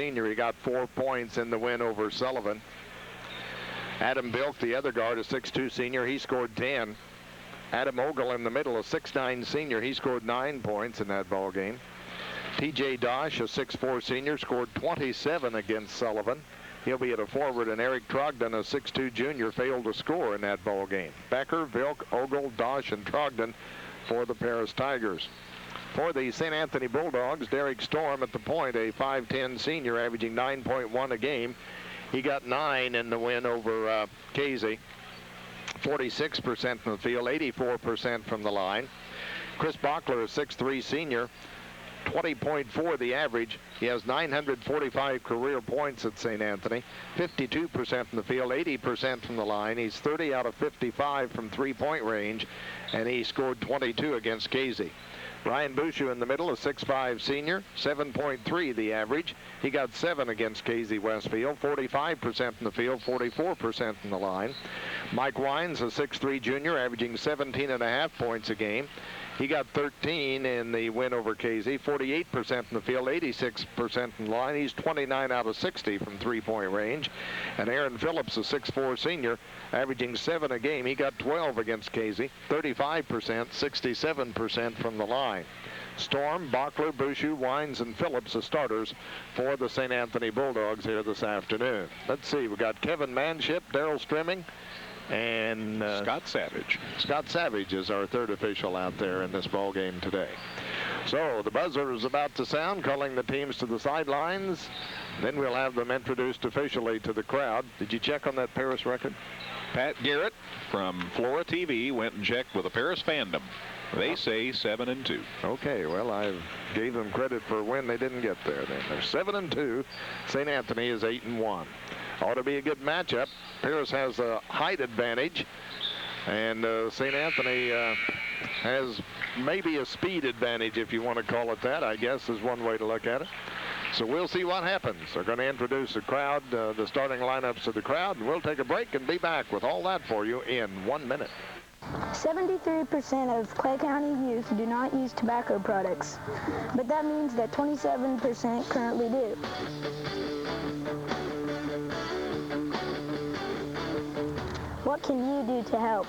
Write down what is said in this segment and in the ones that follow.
senior. He got 4 points in the win over Sullivan. Adam Bilk, the other guard, a 6'2 senior. He scored 10. Adam Ogle in the middle, a 6'9 senior. He scored 9 points in that ball game. T.J. Dosh, a 6'4 senior, scored 27 against Sullivan. He'll be at a forward, and Eric Trogdon, a 6'2 junior, failed to score in that ball game. Becker, Vilk, Ogle, Dosh, and Trogdon for the Paris Tigers. For the St. Anthony Bulldogs, Derek Storm at the point, a 5'10 senior, averaging 9.1 a game. He got 9 in the win over Casey. 46% from the field, 84% from the line. Chris Bachler, a 6'3 senior, 20.4 the average. He has 945 career points at St. Anthony, 52% from the field, 80% from the line. He's 30 out of 55 from three-point range, and he scored 22 against Casey. Ryan Bushu in the middle, a 6'5 senior, 7.3 the average. He got 7 against Casey Westfield, 45% from the field, 44% from the line. Mike Wines, a 6'3 junior, averaging 17.5 points a game. He got 13 in the win over Casey, 48% from the field, 86% from the line. He's 29 out of 60 from three-point range. And Aaron Phillips, a 6'4 senior, averaging 7 a game. He got 12 against Casey, 35%, 67% from the line. Storm, Bachler, Bushu, Wines, and Phillips, the starters for the St. Anthony Bulldogs here this afternoon. Let's see, we got Kevin Manship, Daryl Strimming, and Scott Savage. Scott Savage is our third official out there in this ball game today. So the buzzer is about to sound, calling the teams to the sidelines. Then we'll have them introduced officially to the crowd. Did you check on that Paris record? Pat Garrett from Flora TV went and checked with the Paris fandom. They say 7-2. Okay, well, I gave them credit for a win. They didn't get there then. They're 7-2. St. Anthony is 8-1. Ought to be a good matchup. Paris has a height advantage, and St. Anthony has maybe a speed advantage, if you want to call it that, I guess is one way to look at it. So we'll see what happens. They're going to introduce the crowd, the starting lineups to the crowd, and we'll take a break and be back with all that for you in 1 minute. 73% of Clay County youth do not use tobacco products, but that means that 27% currently do. What can you do to help?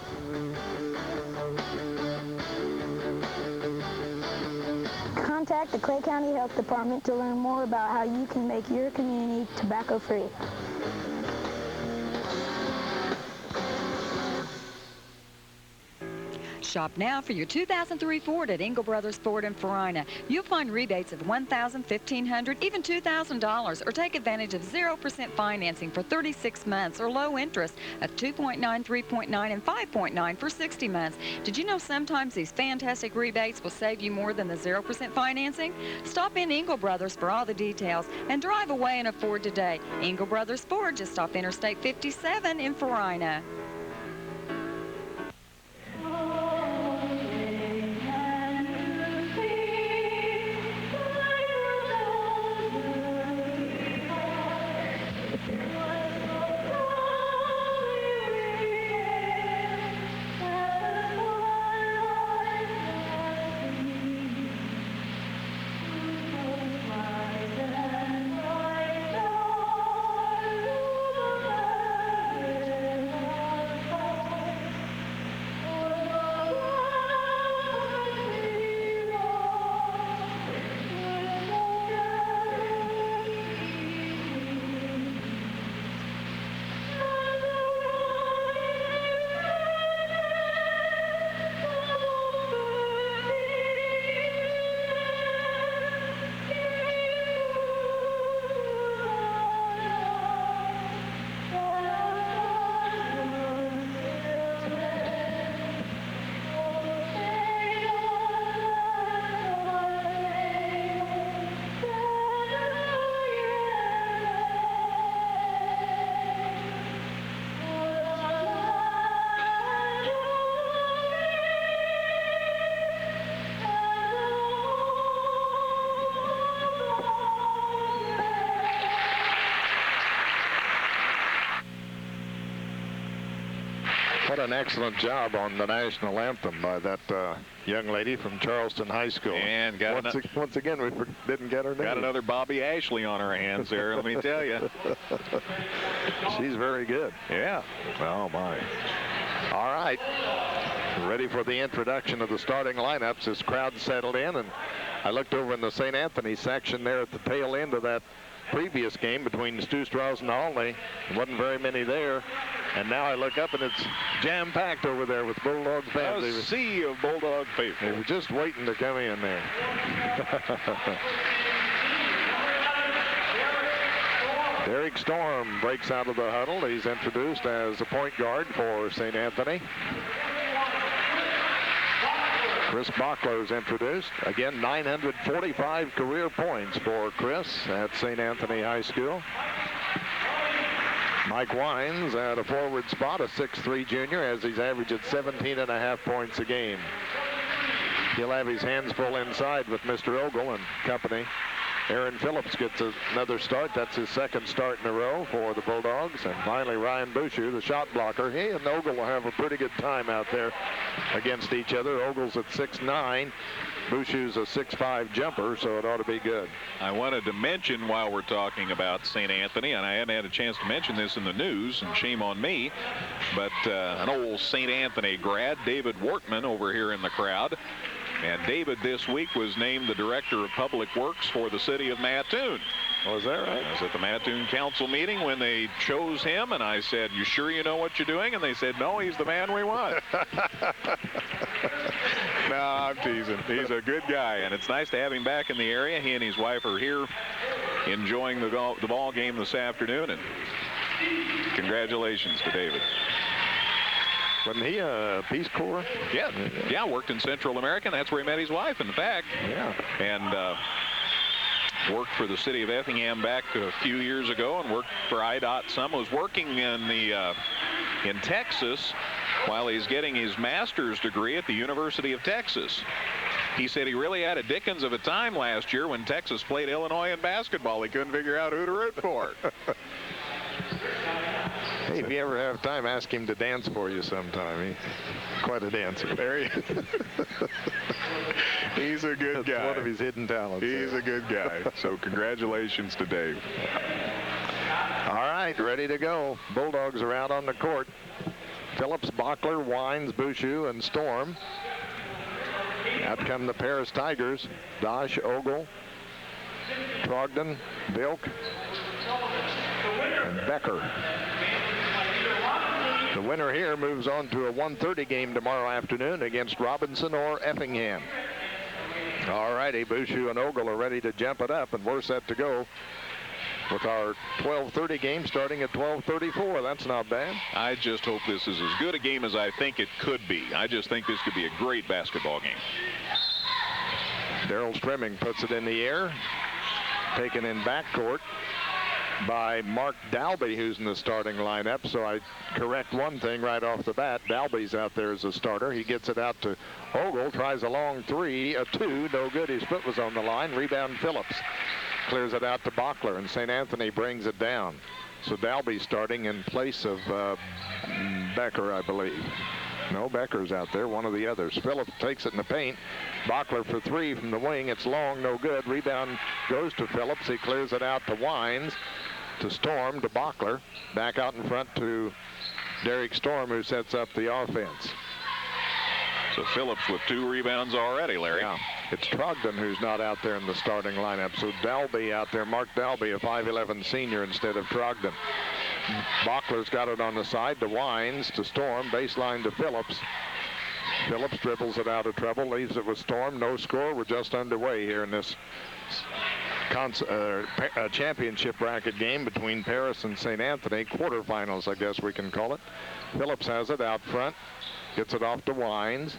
Contact the Clay County Health Department to learn more about how you can make your community tobacco-free. Shop now for your 2003 Ford at Engel Brothers Ford in Farina. You'll find rebates of $1,000, $1,500, even $2,000, or take advantage of 0% financing for 36 months or low interest of 2.9, 3.9, and 5.9 for 60 months. Did you know sometimes these fantastic rebates will save you more than the 0% financing? Stop in Engel Brothers for all the details and drive away in a Ford today. Engel Brothers Ford, just off Interstate 57 in Farina. What an excellent job on the national anthem by that young lady from Charleston High School. And once again, we didn't get her name. Got another Bobby Ashley on her hands there, let me tell you. She's very good. Yeah. Oh, my. All right. Ready for the introduction of the starting lineups. This crowd settled in, and I looked over in the St. Anthony section there at the tail end of that previous game between Stu Strauss and Olney. There wasn't very many there. And now I look up, and it's jam-packed over there with Bulldog fans. A sea of Bulldog faithful. They were just waiting to come in there. Derek Storm breaks out of the huddle. He's introduced as a point guard for St. Anthony. Chris Bockler is introduced. Again, 945 career points for Chris at St. Anthony High School. Mike Wines at a forward spot, a 6'3" junior, as he's averaged 17.5 points a game. He'll have his hands full inside with Mr. Ogle and company. Aaron Phillips gets another start. That's his second start in a row for the Bulldogs. And finally, Ryan Bouchou, the shot blocker. He and Ogle will have a pretty good time out there against each other. Ogle's at 6'9". Bouchou's a 6'5" jumper, so it ought to be good. I wanted to mention while we're talking about St. Anthony, and I hadn't had a chance to mention this in the news, and shame on me, but an old St. Anthony grad, David Wortman, over here in the crowd. And David this week was named the Director of Public Works for the city of Mattoon. Oh, is that right? I was at the Mattoon Council meeting when they chose him, and I said, "You sure you know what you're doing?" And they said, "No, he's the man we want." No, I'm teasing. He's a good guy, and it's nice to have him back in the area. He and his wife are here enjoying the ball game this afternoon, and congratulations to David. Wasn't he a Peace Corps? Yeah, worked in Central America, and that's where he met his wife, in fact. Yeah. And worked for the city of Effingham back a few years ago, and worked for IDOT some. Was working in Texas while he's getting his master's degree at the University of Texas. He said he really had a dickens of a time last year when Texas played Illinois in basketball. He couldn't figure out who to root for. Hey, if you ever have time, ask him to dance for you sometime. He's quite a dancer. There he is. He's a good guy. That's one of his hidden talents. He's a good guy. So congratulations to Dave. All right, ready to go. Bulldogs are out on the court. Phillips, Bockler, Wines, Bouchou, and Storm. Out come the Paris Tigers. Dosh, Ogle, Trogdon, Bilk, and Becker. The winner here moves on to a 1:30 game tomorrow afternoon against Robinson or Effingham. All righty, Bouchou and Ogle are ready to jump it up, and we're set to go with our 12:30 game starting at 12:34. That's not bad. I just hope this is as good a game as I think it could be. I just think this could be a great basketball game. Daryl Strimming puts it in the air. Taken in backcourt by Mark Dalby, who's in the starting lineup. So I correct one thing right off the bat. Dalby's out there as a starter. He gets it out to Ogle, tries a long three, a two, no good. His foot was on the line. Rebound Phillips. Clears it out to Bockler, and St. Anthony brings it down. So Dalby starting in place of Becker, I believe. No, Becker's out there, one of the others. Phillips takes it in the paint. Bockler for three from the wing. It's long, no good. Rebound goes to Phillips. He clears it out to Wines, to Storm, to Bockler. Back out in front to Derek Storm, who sets up the offense. So Phillips with 2 rebounds already, Larry. Yeah. It's Trogdon who's not out there in the starting lineup. So Dalby out there, Mark Dalby, a 5'11 senior instead of Trogdon. Bockler's got it on the side to Wines, to Storm, baseline to Phillips. Phillips dribbles it out of trouble, leaves it with Storm. No score. We're just underway here in this championship bracket game between Paris and St. Anthony. Quarterfinals, I guess we can call it. Phillips has it out front. Gets it off to Wines.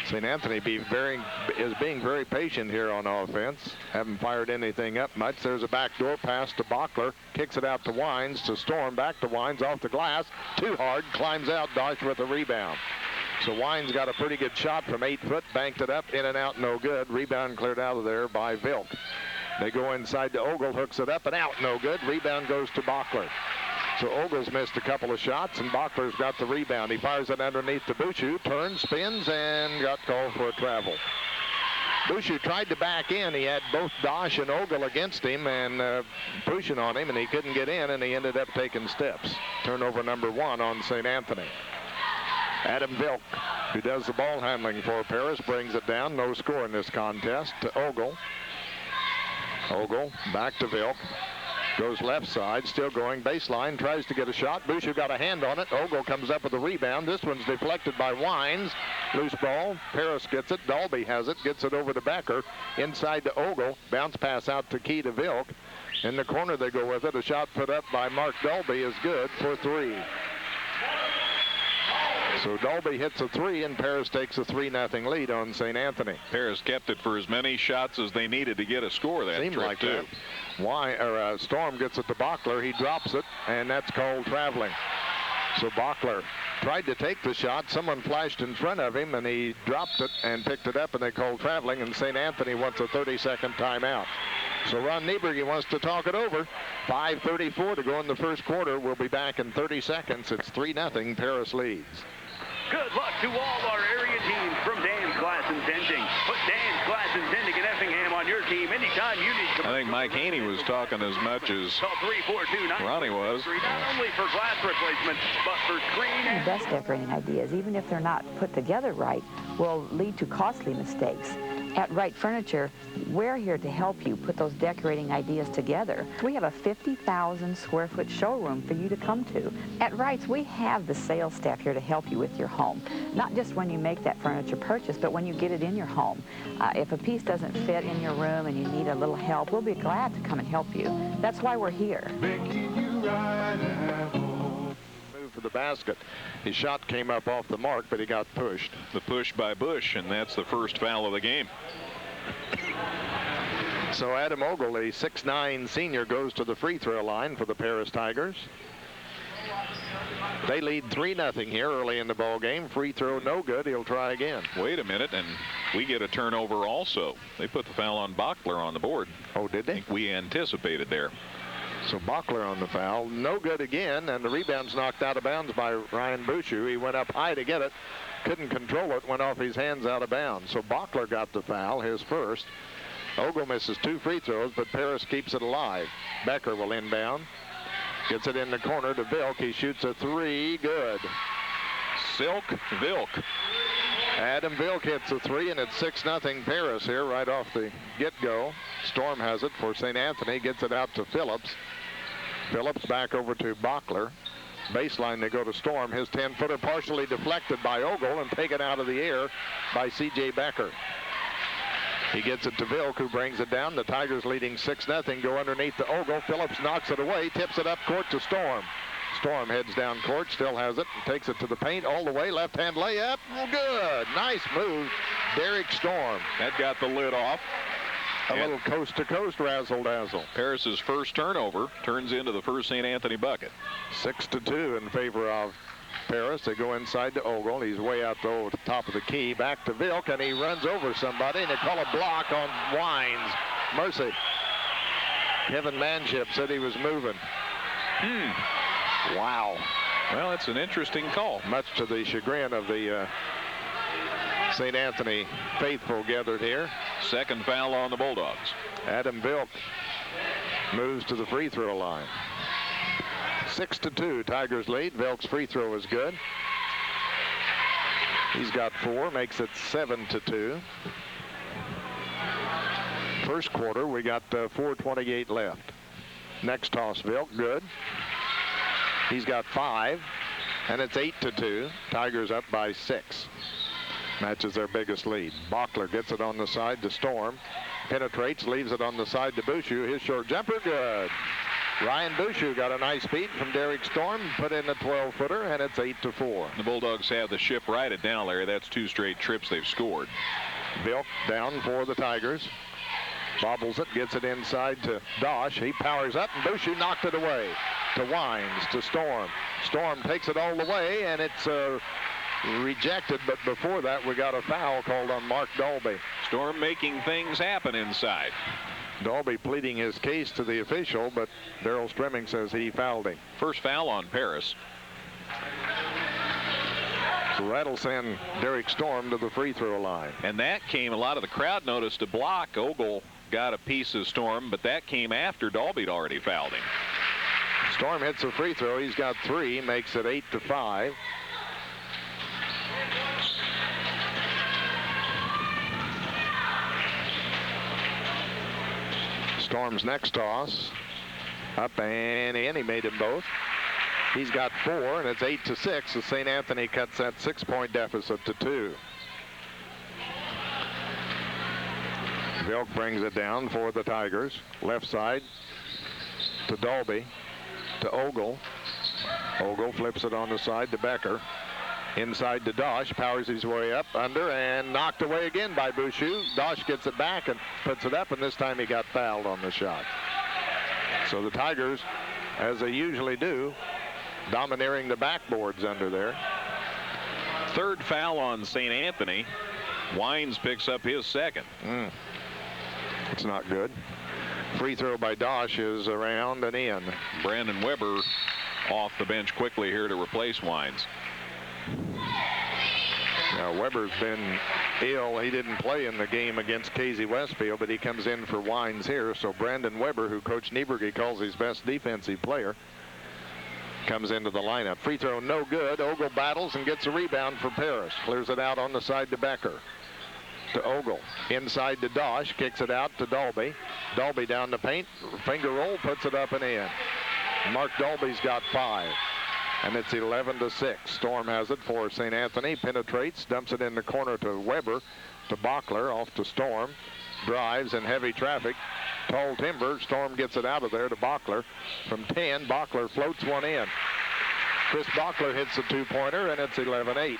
St. Anthony is being very patient here on offense. Haven't fired anything up much. There's a backdoor pass to Bockler. Kicks it out to Wines, to Storm, back to Wines, off the glass. Too hard, climbs out, Dosh with a rebound. So Wines got a pretty good shot from 8 foot, banked it up, in and out, no good. Rebound cleared out of there by Vilk. They go inside to Ogle, hooks it up and out, no good. Rebound goes to Bockler. So Ogle's missed a couple of shots, and Bachler's got the rebound. He fires it underneath to Bouchou, turns, spins, and got called for a travel. Bouchou tried to back in. He had both Dosh and Ogle against him and pushing on him, and he couldn't get in, and he ended up taking steps. Turnover number 1 on St. Anthony. Adam Vilk, who does the ball handling for Paris, brings it down. No score in this contest to Ogle. Ogle back to Vilk. Goes left side, still going baseline, tries to get a shot. Bouchou got a hand on it. Ogle comes up with a rebound. This one's deflected by Wines. Loose ball. Paris gets it. Dalby has it. Gets it over to Becker. Inside to Ogle. Bounce pass out to Key to Vilk. In the corner they go with it. A shot put up by Mark Dalby is good for 3. So Dalby hits a 3, and Paris takes a 3-0 lead on St. Anthony. Paris kept it for as many shots as they needed to get a score that Seemed trip, like too. that. Storm gets it to Bachler. He drops it, and that's called traveling. So Bachler tried to take the shot. Someone flashed in front of him, and he dropped it and picked it up, and they called traveling, and St. Anthony wants a 30-second timeout. So Ron Nieberge wants to talk it over. 5:34 to go in the first quarter. We'll be back in 30 seconds. It's 3-0. Paris leads. Good luck to all our area teams from Dan's Glass and Tinting. Put Dan's Glass and Tinting in Effingham on your team anytime you need. I think Mike Haney was talking as much as Call 342-9. Ronnie was. Not only for glass replacement, but for screen and... The best decorating ideas, even if they're not put together right, will lead to costly mistakes. At Wright Furniture, we're here to help you put those decorating ideas together. We have a 50,000 square foot showroom for you to come to. At Wright's, we have the sales staff here to help you with your home. Not just when you make that furniture purchase, but when you get it in your home. If a piece doesn't fit in your room and you need a little help, we'll be glad to come and help you. That's why we're here. Move for the basket. His shot came up off the mark, but he got pushed. The push by Bush, and that's the first foul of the game. So Adam Ogle, a 6'9" senior, goes to the free throw line for the Paris Tigers. They lead 3-0 here early in the ball game. Free throw no good. He'll try again. Wait a minute, and we get a turnover also. They put the foul on Bachler on the board. Oh, did they? I think we anticipated there. So Bachler on the foul. No good again, and the rebound's knocked out of bounds by Ryan Bouchou. He went up high to get it. Couldn't control it. Went off his hands out of bounds. So Bachler got the foul, his first. Ogle misses 2 free throws, but Paris keeps it alive. Becker will inbound. Gets it in the corner to Vilk. He shoots a 3. Good. Silk Vilk. Adam Vilk hits a 3, and it's 6-0 Paris here right off the get-go. Storm has it for St. Anthony. Gets it out to Phillips. Phillips back over to Bachler. Baseline, they go to Storm. His 10-footer partially deflected by Ogle and taken out of the air by C.J. Becker. He gets it to Vilk, who brings it down. The Tigers leading 6-0. Go underneath to Ogle. Phillips knocks it away, tips it up court to Storm. Storm heads down court, still has it, takes it to the paint all the way. Left-hand layup. Good. Nice move, Derek Storm. That got the lid off. A little coast-to-coast razzle-dazzle. Paris's first turnover turns into the first St. Anthony bucket. 6-2 in favor of Paris. They go inside to Ogle. He's way out the top of the key. Back to Vilk, and he runs over somebody, and they call a block on Wines. Mercy. Kevin Manship said he was moving. Wow. Well, it's an interesting call. Much to the chagrin of the St. Anthony faithful gathered here. Second foul on the Bulldogs. Adam Vilk moves to the free throw line. 6-2, Tigers lead. Vilk's free throw is good. He's got 4, makes it 7-2. First quarter, we got 4:28 left. Next toss, Vilk, good. He's got 5, and it's 8-2. Tigers up by 6. Matches their biggest lead. Bachler gets it on the side to Storm. Penetrates, leaves it on the side to Bouchou. His short jumper, good. Ryan Bouchou got a nice feed from Derek Storm, put in a 12-footer, and it's 8-4. The Bulldogs have the ship righted down, Larry. That's 2 straight trips they've scored. Vilk down for the Tigers. Bobbles it, gets it inside to Dosh. He powers up, and Bouchou knocked it away. To Wines, to Storm. Storm takes it all the way, and it's rejected, but before that we got a foul called on Mark Dalby. Storm making things happen inside. Dalby pleading his case to the official, but Darryl Stremming says he fouled him. First foul on Paris. So that'll send Derek Storm to the free throw line. And that came, a lot of the crowd noticed a block. Ogle got a piece of Storm, but that came after Dalby'd already fouled him. Storm hits a free throw. He's got 3, makes it 8-5. Storm's next toss. Up and in. He made them both. He's got 4, and it's 8-6 as St. Anthony cuts that 6-point deficit to 2. Vilk brings it down for the Tigers. Left side to Dalby, to Ogle. Ogle flips it on the side to Becker. Inside to Dosh, powers his way up, under, and knocked away again by Bouchou. Dosh gets it back and puts it up, and this time he got fouled on the shot. So the Tigers, as they usually do, domineering the backboards under there. Third foul on St. Anthony. Wines picks up his second. It's not good. Free throw by Dosh is around and in. Brandon Weber off the bench quickly here to replace Wines. Now Weber's been ill. He didn't play in the game against Casey Westfield, but he comes in for Wines here. So Brandon Weber, who Coach Nieberge calls his best defensive player, comes into the lineup. Free throw no good. Ogle battles and gets a rebound for Paris. Clears it out on the side to Becker. To Ogle. Inside to Dosh. Kicks it out to Dalby. Dalby down the paint. Finger roll. Puts it up and in. Mark Dalby's got 5. And it's 11-6. Storm has it for St. Anthony. Penetrates. Dumps it in the corner to Weber. To Bachler. Off to Storm. Drives in heavy traffic. Tall timber. Storm gets it out of there to Bachler. From 10, Bachler floats one in. Chris Bachler hits a 2-pointer, and it's 11-8.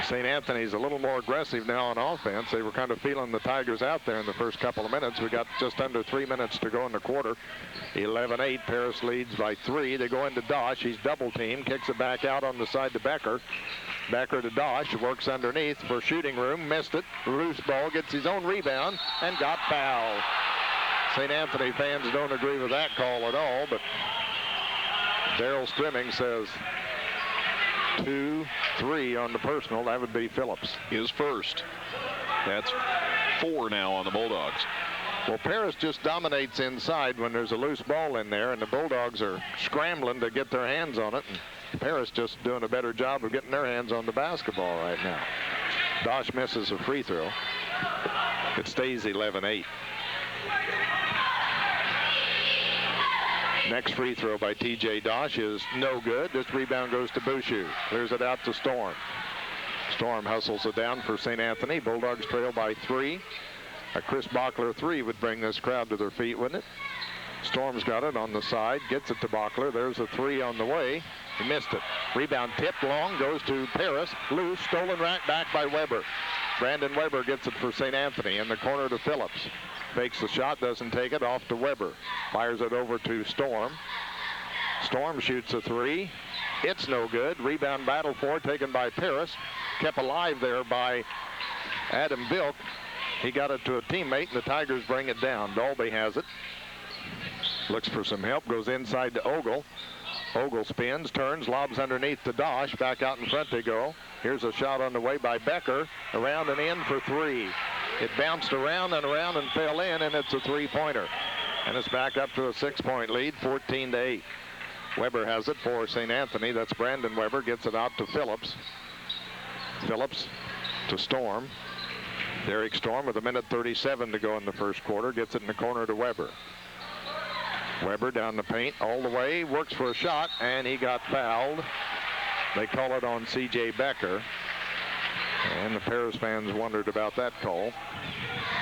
St. Anthony's a little more aggressive now on offense. They were kind of feeling the Tigers out there in the first couple of minutes. We got just under 3 minutes to go in the quarter. 11-8. Paris leads by 3. They go into Dosh. He's double teamed. Kicks it back out on the side to Becker. Becker to Dosh. Works underneath for shooting room. Missed it. Loose ball. Gets his own rebound and got fouled. St. Anthony fans don't agree with that call at all, but Darryl Stremming says 2-3 on the personal. That would be Phillips. His first. That's 4 now on the Bulldogs. Well, Paris just dominates inside when there's a loose ball in there, and the Bulldogs are scrambling to get their hands on it. And Paris just doing a better job of getting their hands on the basketball right now. Dosh misses a free throw. It stays 11-8. Next free throw by T.J. Dosh is no good. This rebound goes to Bouchou. Clears it out to Storm. Storm hustles it down for St. Anthony. Bulldogs trail by 3. A Chris Bachler 3 would bring this crowd to their feet, wouldn't it? Storm's got it on the side. Gets it to Bachler. There's a 3 on the way. He missed it. Rebound tipped long. Goes to Paris. Loose. Stolen right back by Weber. Brandon Weber gets it for St. Anthony. In the corner to Phillips. Fakes the shot, doesn't take it, off to Weber. Fires it over to Storm. Storm shoots a 3. It's no good. Rebound battle for, taken by Paris. Kept alive there by Adam Vilk. He got it to a teammate, and the Tigers bring it down. Dalby has it. Looks for some help, goes inside to Ogle. Ogle spins, turns, lobs underneath to Dosh. Back out in front they go. Here's a shot on the way by Becker. Around and in for 3. It bounced around and fell in, and it's a 3-pointer. And it's back up to a 6-point lead, 14-8. Weber has it for St. Anthony. That's Brandon Weber. Gets it out to Phillips. Phillips to Storm. Derek Storm with 1:37 to go in the first quarter. Gets it in the corner to Weber. Weber down the paint all the way. Works for a shot, and he got fouled. They call it on C.J. Becker. And the Paris fans wondered about that call.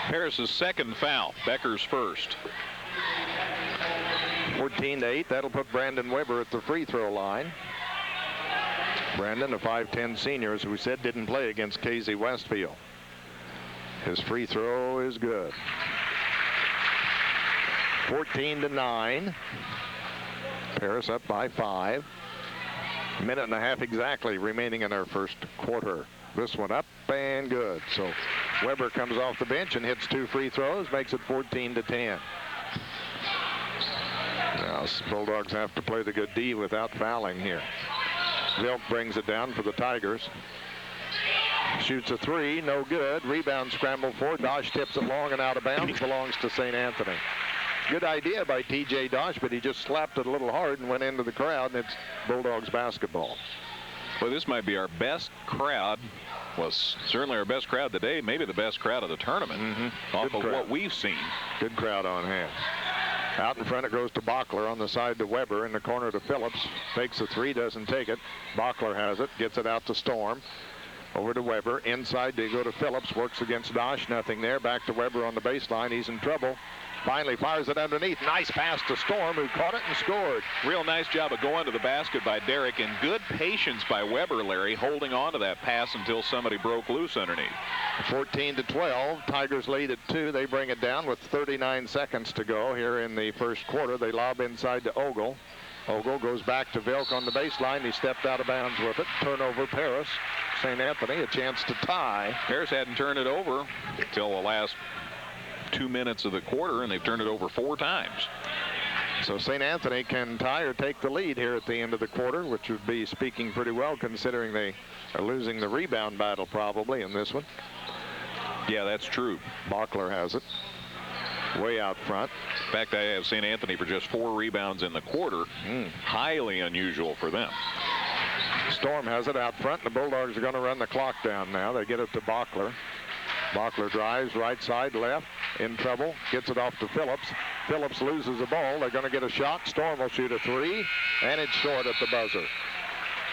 Paris' second foul. Becker's first. 14-8. That'll put Brandon Weber at the free throw line. Brandon, a 5'10 senior, as we said, didn't play against Casey Westfield. His free throw is good. 14-9. Paris up by 5. Minute and a half exactly remaining in our first quarter. This one up and good. So Weber comes off the bench and hits 2 free throws, makes it 14-10. Now, Bulldogs have to play the good D without fouling here. Vilk brings it down for the Tigers. Shoots a 3, no good. Rebound scramble for. Dosh tips it long and out of bounds. Belongs to St. Anthony. Good idea by T.J. Dosh, but he just slapped it a little hard and went into the crowd, and it's Bulldogs basketball. Well, this might be our best crowd. Well, certainly our best crowd today, maybe the best crowd of the tournament, off of what we've seen. Good crowd on hand. Out in front it goes to Bachler, on the side to Weber, in the corner to Phillips. Takes a 3, doesn't take it. Bachler has it, gets it out to Storm. Over to Weber, inside they go to Phillips, works against Dosh, nothing there. Back to Weber on the baseline, he's in trouble. Finally fires it underneath. Nice pass to Storm, who caught it and scored. Real nice job of going to the basket by Derrick, and good patience by Weber, Larry, holding on to that pass until somebody broke loose underneath. 14-12. Tigers lead at 2. They bring it down with 39 seconds to go here in the first quarter. They lob inside to Ogle. Ogle goes back to Vilk on the baseline. He stepped out of bounds with it. Turnover, Paris. St. Anthony a chance to tie. Paris hadn't turned it over until the last 2 minutes of the quarter, and they've turned it over 4 times. So St. Anthony can tie or take the lead here at the end of the quarter, which would be speaking pretty well considering they are losing the rebound battle probably in this one. Yeah, that's true. Bachler has it. Way out front. In fact, I have St. Anthony for just 4 rebounds in the quarter. Highly unusual for them. Storm has it out front. The Bulldogs are going to run the clock down now. They get it to Bachler. Bachler drives right side left, in trouble, gets it off to Phillips. Phillips loses the ball. They're going to get a shot. Storm will shoot a 3, and it's short at the buzzer.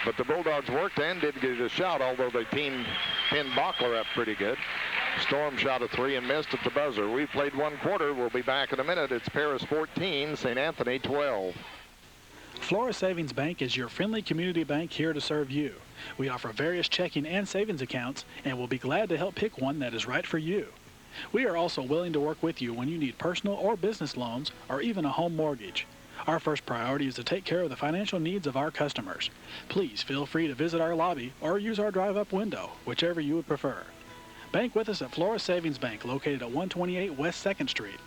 But the Bulldogs worked and did get a shot, although they pinned Bachler up pretty good. Storm shot a 3 and missed at the buzzer. We've played 1 quarter. We'll be back in a minute. It's Paris 14, St. Anthony 12. Flora Savings Bank is your friendly community bank here to serve you. We offer various checking and savings accounts, and we'll be glad to help pick one that is right for you. We are also willing to work with you when you need personal or business loans or even a home mortgage. Our first priority is to take care of the financial needs of our customers. Please feel free to visit our lobby or use our drive-up window, whichever you would prefer. Bank with us at Flora Savings Bank, located at 128 West 2nd Street.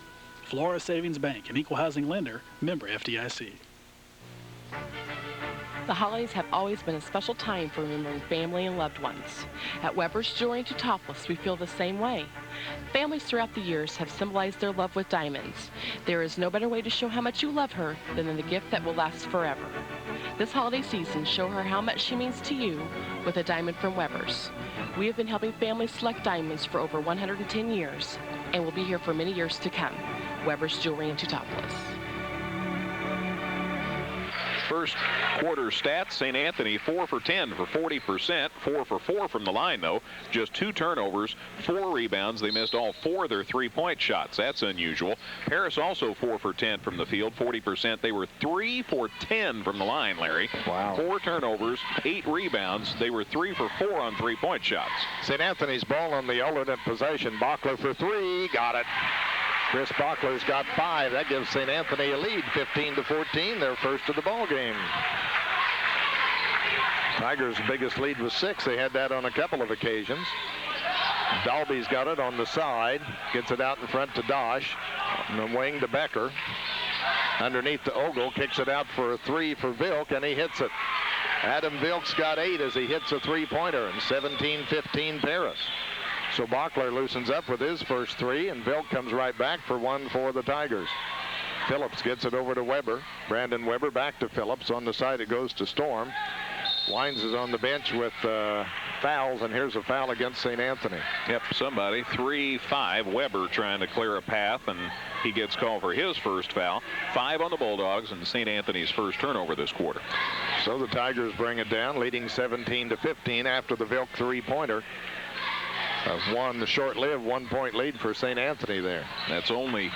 Flora Savings Bank, an equal housing lender, member FDIC. The holidays have always been a special time for remembering family and loved ones. At Weber's Jewelry to Topless, we feel the same way. Families throughout the years have symbolized their love with diamonds. There is no better way to show how much you love her than in the gift that will last forever. This holiday season, show her how much she means to you with a diamond from Weber's. We have been helping families select diamonds for over 110 years and will be here for many years to come. Weber's Jewelry to Topless. First quarter stats, St. Anthony 4 for 10 for 40%, 4 for 4 from the line though, just 2 turnovers, 4 rebounds. They missed all 4 of their 3-point shots. That's unusual. Paris also 4 for 10 from the field, 40%. They were 3 for 10 from the line, Larry. Wow. 4 turnovers, 8 rebounds. They were 3 for 4 on 3-point shots. St. Anthony's ball on the alternate possession. Bachler for 3, got it. Chris Bachler's got 5. That gives St. Anthony a lead, 15-14, their first of the ball game. Tigers' biggest lead was 6. They had that on a couple of occasions. Dalby's got it on the side, gets it out in front to Dosh, on the wing to Becker. Underneath to Ogle, kicks it out for a 3 for Vilk, and he hits it. Adam Vilk's got 8 as he hits a 3-pointer, and 17-15 Paris. So Bachler loosens up with his first 3, and Vilk comes right back for 1 for the Tigers. Phillips gets it over to Weber. Brandon Weber back to Phillips. On the side it goes to Storm. Wines is on the bench with fouls, and here's a foul against St. Anthony. Yep, somebody. 3-5. Weber trying to clear a path, and he gets called for his first foul. 5 on the Bulldogs, and St. Anthony's first turnover this quarter. So the Tigers bring it down, leading 17-15 after the Vilk 3-pointer. The short-lived 1-point lead for St. Anthony there. That's only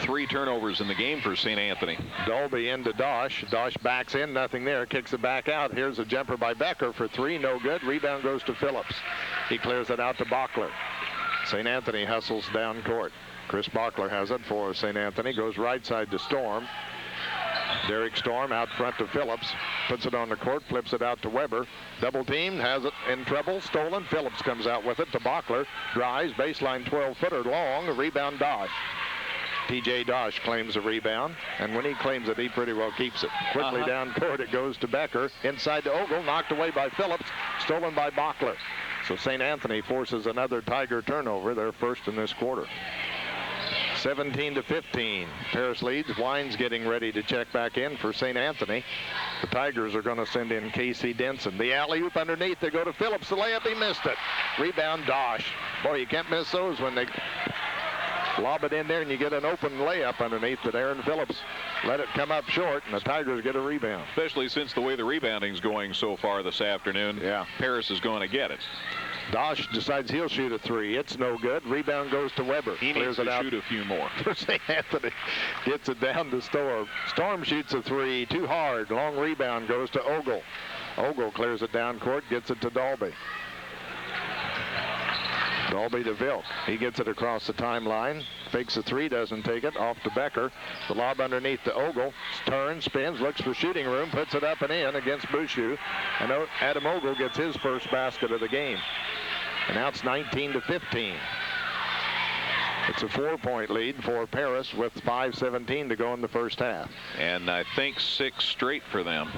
3 turnovers in the game for St. Anthony. Dolby into Dosh. Dosh backs in, nothing there, kicks it back out. Here's a jumper by Becker for 3, no good. Rebound goes to Phillips. He clears it out to Bachler. St. Anthony hustles down court. Chris Bachler has it for St. Anthony, goes right side to Storm. Derek Storm out front to Phillips. Puts it on the court, flips it out to Weber. Double team, has it in trouble, stolen. Phillips comes out with it to Bachler. Drives, baseline 12-footer long. A rebound Dosh. T.J. Dosh claims the rebound, and when he claims it, he pretty well keeps it. Quickly down court, it goes to Becker. Inside to Ogle, knocked away by Phillips, stolen by Bachler. So St. Anthony forces another Tiger turnover, their first in this quarter. 17-15. Paris leads. Wines getting ready to check back in for St. Anthony. The Tigers are going to send in Casey Denson. The alley-oop underneath. They go to Phillips. The layup, he missed it. Rebound Dosh. Boy, you can't miss those when they lob it in there and you get an open layup underneath, but Aaron Phillips let it come up short, and the Tigers get a rebound. Especially since the way the rebounding's going so far this afternoon. Yeah. Paris is going to get it. Dosh decides he'll shoot a three. It's no good. Rebound goes to Weber. He needs to shoot a few more. For St. Anthony. Gets it down to Storm. Storm shoots a three. Too hard. Long rebound goes to Ogle. Ogle clears it down court. Gets it to Dalby. Dalby to Vilk. He gets it across the timeline. Fakes a three, doesn't take it. Off to Becker. The lob underneath to Ogle. Turns, spins, looks for shooting room, puts it up and in against Bouchou. And Adam Ogle gets his first basket of the game. And now it's 19-15. It's a 4-point lead for Paris with 5:17 to go in the first half. And I think 6 straight for them.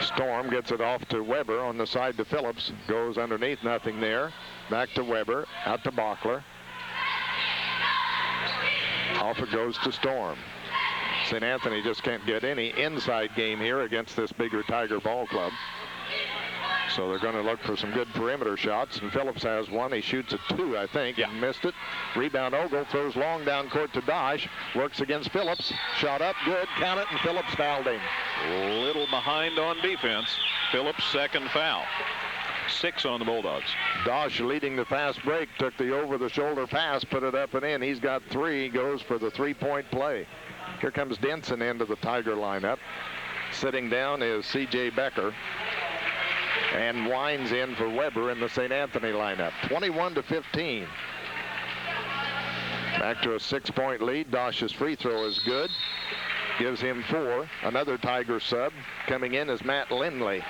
Storm gets it off to Weber on the side to Phillips. Goes underneath, nothing there. Back to Weber, out to Bachler. Off it goes to Storm. St. Anthony just can't get any inside game here against this bigger Tiger ball club. So they're going to look for some good perimeter shots, and Phillips has one. He shoots a 2, I think, and missed it. Rebound Ogle, throws long down court to Dosh. Works against Phillips. Shot up, good, count it, and Phillips fouled him. A little behind on defense. Phillips' second foul. 6 on the Bulldogs. Dosh leading the fast break, took the over-the-shoulder pass, put it up and in. He's got 3, goes for the 3-point play. Here comes Denson into the Tiger lineup. Sitting down is C.J. Becker. And Wines in for Weber in the St. Anthony lineup. 21-15. Back to a 6-point lead. Dosh's free throw is good. Gives him 4. Another Tiger sub. Coming in is Matt Lindley.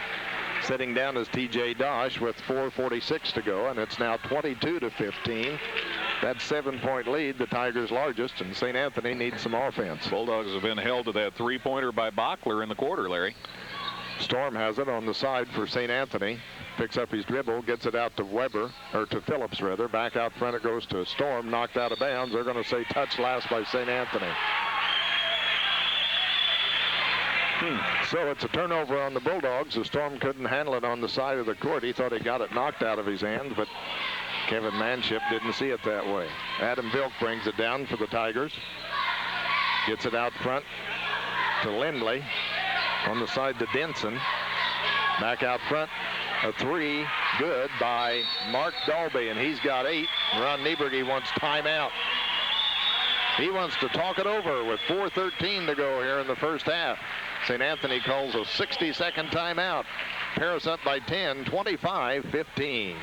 Sitting down is T.J. Dosh with 4:46 to go, and it's now 22-15. That 7-point lead, the Tigers' largest, and St. Anthony needs some offense. Bulldogs have been held to that 3-pointer by Bachler in the quarter, Larry. Storm has it on the side for St. Anthony. Picks up his dribble, gets it out to Weber, or to Phillips, rather. Back out front, it goes to Storm, knocked out of bounds. They're going to say touch last by St. Anthony. So it's a turnover on the Bulldogs. The Storm couldn't handle it on the side of the court. He thought he got it knocked out of his hands, but Kevin Manship didn't see it that way. Adam Vilk brings it down for the Tigers. Gets it out front to Lindley. On the side to Denson. Back out front. A 3, good by Mark Dalby, and he's got 8. Ron Nieberge wants timeout. He wants to talk it over with 4:13 to go here in the first half. St. Anthony calls a 60-second timeout. Paris up by 10, 25-15.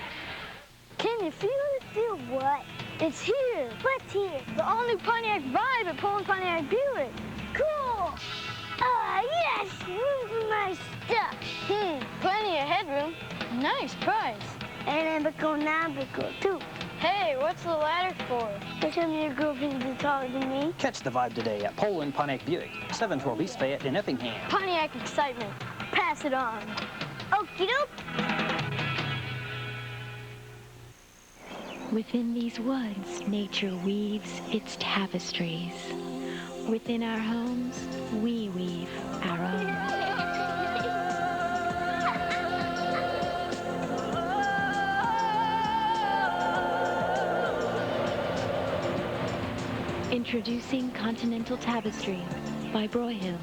Can you feel it? Feel what? It's here. What's here? The all-new Pontiac Vibe at Poland Pontiac Buick. Cool. Ah, yes. My stuff. Plenty of headroom. Nice price. And economical, too. Hey, what's the ladder for? To tell me your girlfriend is taller than me. Catch the vibe today at Poland Pontiac Buick, 712 East Fayette in Effingham. Pontiac excitement. Pass it on. Okie doke. Within these woods, nature weaves its tapestries. Within our homes, we weave our own. Introducing Continental Tapestry by Broyhill.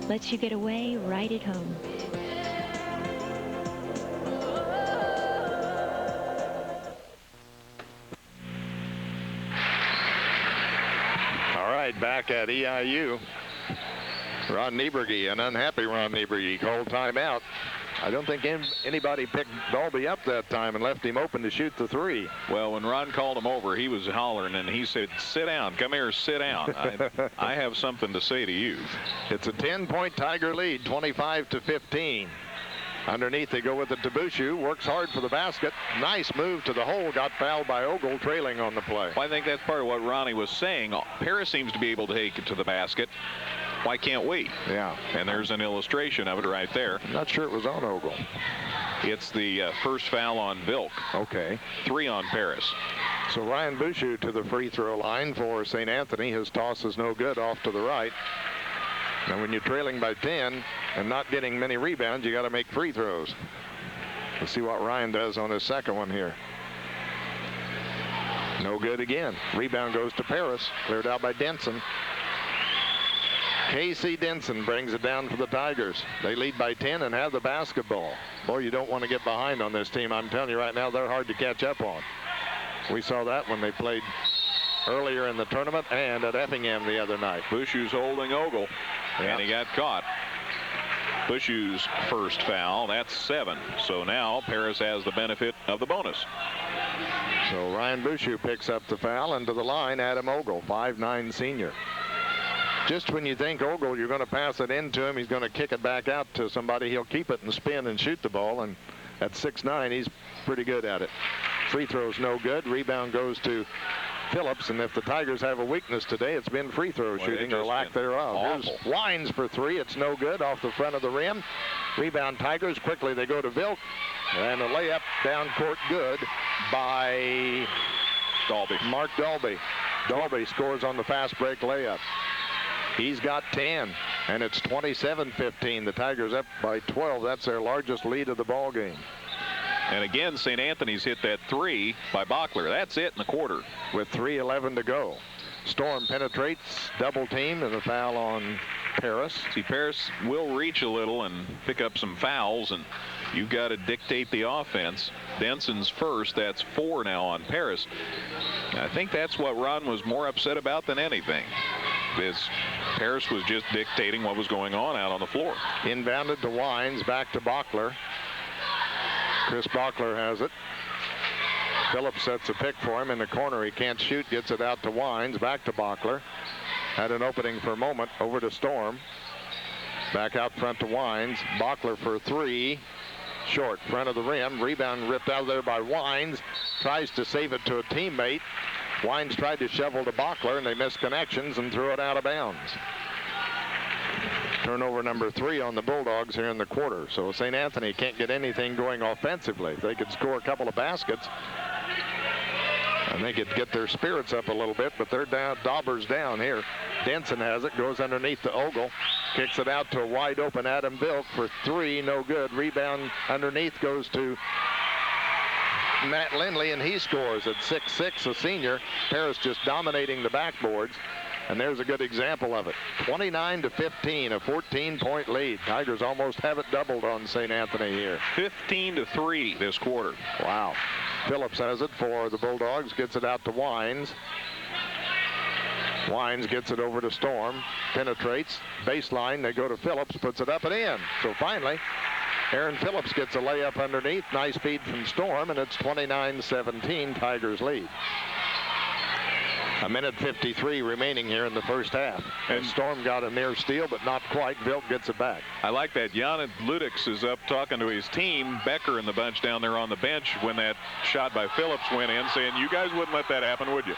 Lets you get away right at home. All right, back at EIU. Ron Nieberge, an unhappy Ron Nieberge, called timeout. I don't think anybody picked Dalby up that time and left him open to shoot the three. Well, when Ron called him over, he was hollering, and he said, sit down. Come here, sit down. I have something to say to you. It's a 10-point Tiger lead, 25-15. Underneath, they go with it to Bushu. Works hard for the basket. Nice move to the hole. Got fouled by Ogle, trailing on the play. Well, I think that's part of what Ronnie was saying. Paris seems to be able to take it to the basket. Why can't we? Yeah. And there's an illustration of it right there. I'm not sure it was on Ogle. It's the first foul on Vilk. Okay. 3 on Paris. So Ryan Bushu to the free throw line for St. Anthony. His toss is no good, off to the right. Now, when you're trailing by 10 and not getting many rebounds, you got to make free throws. Let's see what Ryan does on his second one here. No good again. Rebound goes to Paris. Cleared out by Denson. Casey Denson brings it down for the Tigers. They lead by 10 and have the basketball. Boy, you don't want to get behind on this team. I'm telling you right now, they're hard to catch up on. We saw that when they played earlier in the tournament and at Effingham the other night. Bushu's holding Ogle, and he got caught. Bushu's first foul, that's 7. So now Paris has the benefit of the bonus. So Ryan Bushu picks up the foul, and to the line, Adam Ogle, 5'9" senior. Just when you think Ogle, you're going to pass it into him, he's going to kick it back out to somebody, he'll keep it and spin and shoot the ball, and at 6'9", he's pretty good at it. Free throw's no good. Rebound goes to Phillips, and if the Tigers have a weakness today, it's been free throw shooting or lack thereof. Here's Wines for 3. It's no good, off the front of the rim. Rebound Tigers. Quickly they go to Vilk, and a layup down court good by Dalby. Mark Dalby. Dalby scores on the fast break layup. He's got 10, and it's 27-15. The Tigers up by 12. That's their largest lead of the ball game. And again, St. Anthony's hit that 3 by Bockler. That's it in the quarter. With 3:11 to go. Storm penetrates, double team, and a foul on Paris. See, Paris will reach a little and pick up some fouls, and you've got to dictate the offense. Denson's first. That's 4 now on Paris. I think that's what Ron was more upset about than anything. Paris was just dictating what was going on out on the floor. Inbounded to Wines, back to Bockler. Chris Bockler has it. Phillips sets a pick for him in the corner. He can't shoot, gets it out to Wines, back to Bockler. Had an opening for a moment, over to Storm. Back out front to Wines. Bockler for 3. Short, front of the rim. Rebound ripped out of there by Wines. Tries to save it to a teammate. Wines tried to shovel to Bockler, and they missed connections and threw it out of bounds. Turnover number 3 on the Bulldogs here in the quarter. So St. Anthony can't get anything going offensively. If they could score a couple of baskets, and they could get their spirits up a little bit, but they're down. Dauber's down here. Denson has it, goes underneath to Ogle, kicks it out to a wide open Adam Vilk for 3, no good. Rebound underneath goes to Matt Lindley, and he scores at 6'6", a senior. Paris just dominating the backboards. And there's a good example of it. 29-15, a 14-point lead. Tigers almost have it doubled on St. Anthony here. 15-3 this quarter. Wow. Phillips has it for the Bulldogs, gets it out to Wines. Wines gets it over to Storm, penetrates, baseline, they go to Phillips, puts it up and in. So finally, Aaron Phillips gets a layup underneath. Nice feed from Storm, and it's 29-17, Tigers lead. A minute 53 remaining here in the first half. And Storm got a near steal, but not quite. Vilk gets it back. I like that. Jan Ludix is up talking to his team. Becker and the bunch down there on the bench when that shot by Phillips went in, saying, you guys wouldn't let that happen, would you?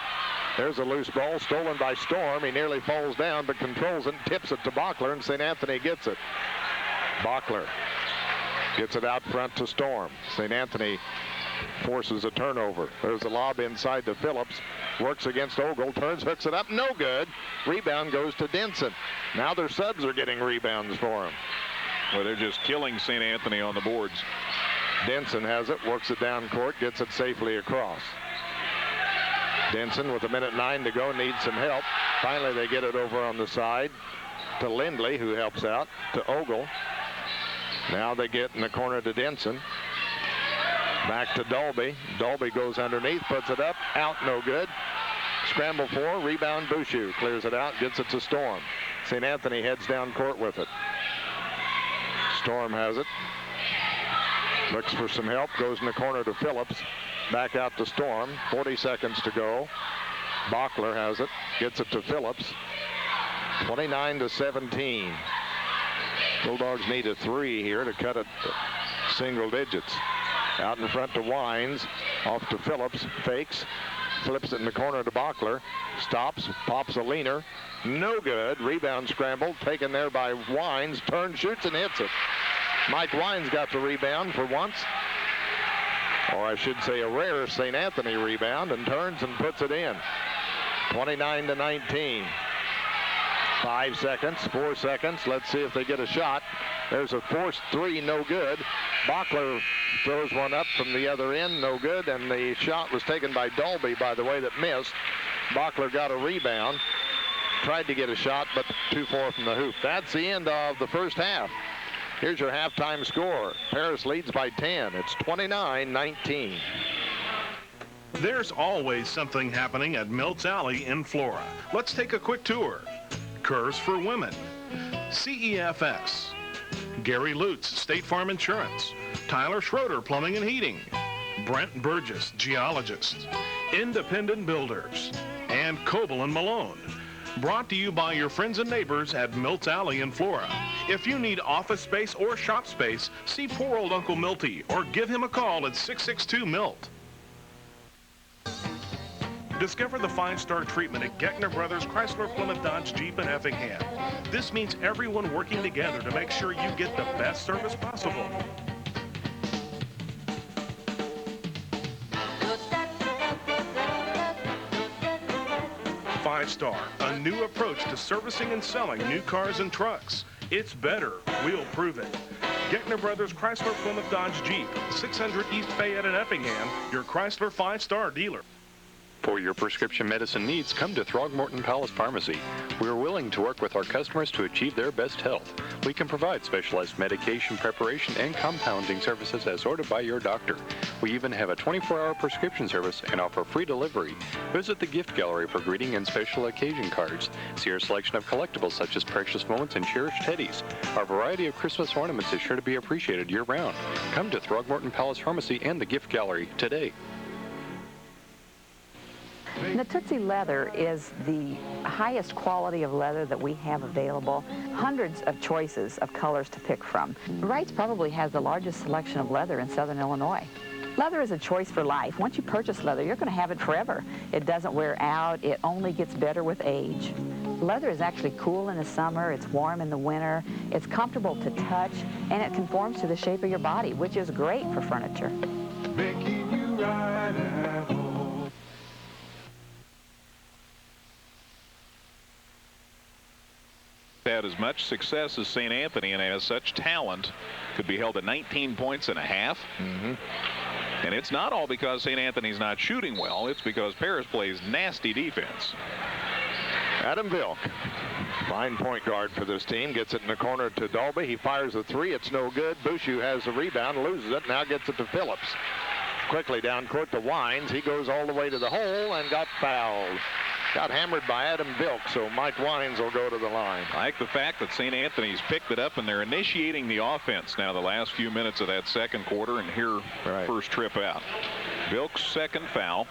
There's a loose ball stolen by Storm. He nearly falls down, but controls it and tips it to Bockler, and St. Anthony gets it. Bockler gets it out front to Storm. St. Anthony forces a turnover. There's a lob inside to Phillips. Works against Ogle. Turns, hooks it up. No good. Rebound goes to Denson. Now their subs are getting rebounds for him. Well, they're just killing St. Anthony on the boards. Denson has it. Works it down court. Gets it safely across. Denson with 1:09 to go needs some help. Finally, they get it over on the side to Lindley, who helps out, to Ogle. Now they get in the corner to Denson. Back to Dalby. Dalby goes underneath, puts it up, out, no good. Scramble 4, rebound Bushu. Clears it out, gets it to Storm. St. Anthony heads down court with it. Storm has it. Looks for some help, goes in the corner to Phillips. Back out to Storm, 40 seconds to go. Bachler has it, gets it to Phillips. 29-17. Bulldogs need a 3 here to cut it to single digits. Out in front to Wines, off to Phillips, fakes, flips it in the corner to Bachler, stops, pops a leaner, no good. Rebound scramble, taken there by Wines, turns, shoots, and hits it. Mike Wines got the rebound for once, or I should say a rare St. Anthony rebound, and turns and puts it in. 29-19. 5 seconds, 4 seconds. Let's see if they get a shot. There's a forced 3, no good. Bachler throws one up from the other end, no good, and the shot was taken by Dalby, by the way, that missed. Bachler got a rebound, tried to get a shot, but too far from the hoop. That's the end of the first half. Here's your halftime score. Paris leads by 10. It's 29-19. There's always something happening at Milts Alley in Flora. Let's take a quick tour. Curves for Women, CEFS, Gary Lutz, State Farm Insurance, Tyler Schroeder, Plumbing and Heating, Brent Burgess, Geologist, Independent Builders, and Coble and Malone. Brought to you by your friends and neighbors at Milts Alley in Flora. If you need office space or shop space, see poor old Uncle Milty or give him a call at 662-MILT. Discover the 5-star treatment at Geckner Brothers Chrysler, Plymouth, Dodge, Jeep, and Effingham. This means everyone working together to make sure you get the best service possible. Five-star, a new approach to servicing and selling new cars and trucks. It's better. We'll prove it. Geckner Brothers Chrysler, Plymouth, Dodge, Jeep, 600 East Fayette and Effingham, your Chrysler 5-star dealer. For your prescription medicine needs, come to Throgmorton Palace Pharmacy. We are willing to work with our customers to achieve their best health. We can provide specialized medication preparation and compounding services as ordered by your doctor. We even have a 24-hour prescription service and offer free delivery. Visit the gift gallery for greeting and special occasion cards. See our selection of collectibles such as precious moments and cherished teddies. Our variety of Christmas ornaments is sure to be appreciated year-round. Come to Throgmorton Palace Pharmacy and the gift gallery today. The Tootsie leather is the highest quality of leather that we have available. Hundreds of choices of colors to pick from. Wright's probably has the largest selection of leather in Southern Illinois. Leather is a choice for life. Once you purchase leather, you're going to have it forever. It doesn't wear out. It only gets better with age. Leather is actually cool in the summer. It's warm in the winter. It's comfortable to touch, and it conforms to the shape of your body, which is great for furniture. Making you right at home. Had as much success as St. Anthony and has such talent, could be held at 19 points and a half. And it's not all because St. Anthony's not shooting well. It's because Paris plays nasty defense. Adam Vilk, fine point guard for this team, gets it in the corner to Dalby. He fires a 3. It's no good. Bushu has the rebound, loses it, now gets it to Phillips. Quickly down court to Wines. He goes all the way to the hole and got fouled. Got hammered by Adam Vilk, so Mike Wines will go to the line. I like the fact that St. Anthony's picked it up, and they're initiating the offense now the last few minutes of that second quarter, and here, first trip out. Vilk's second foul.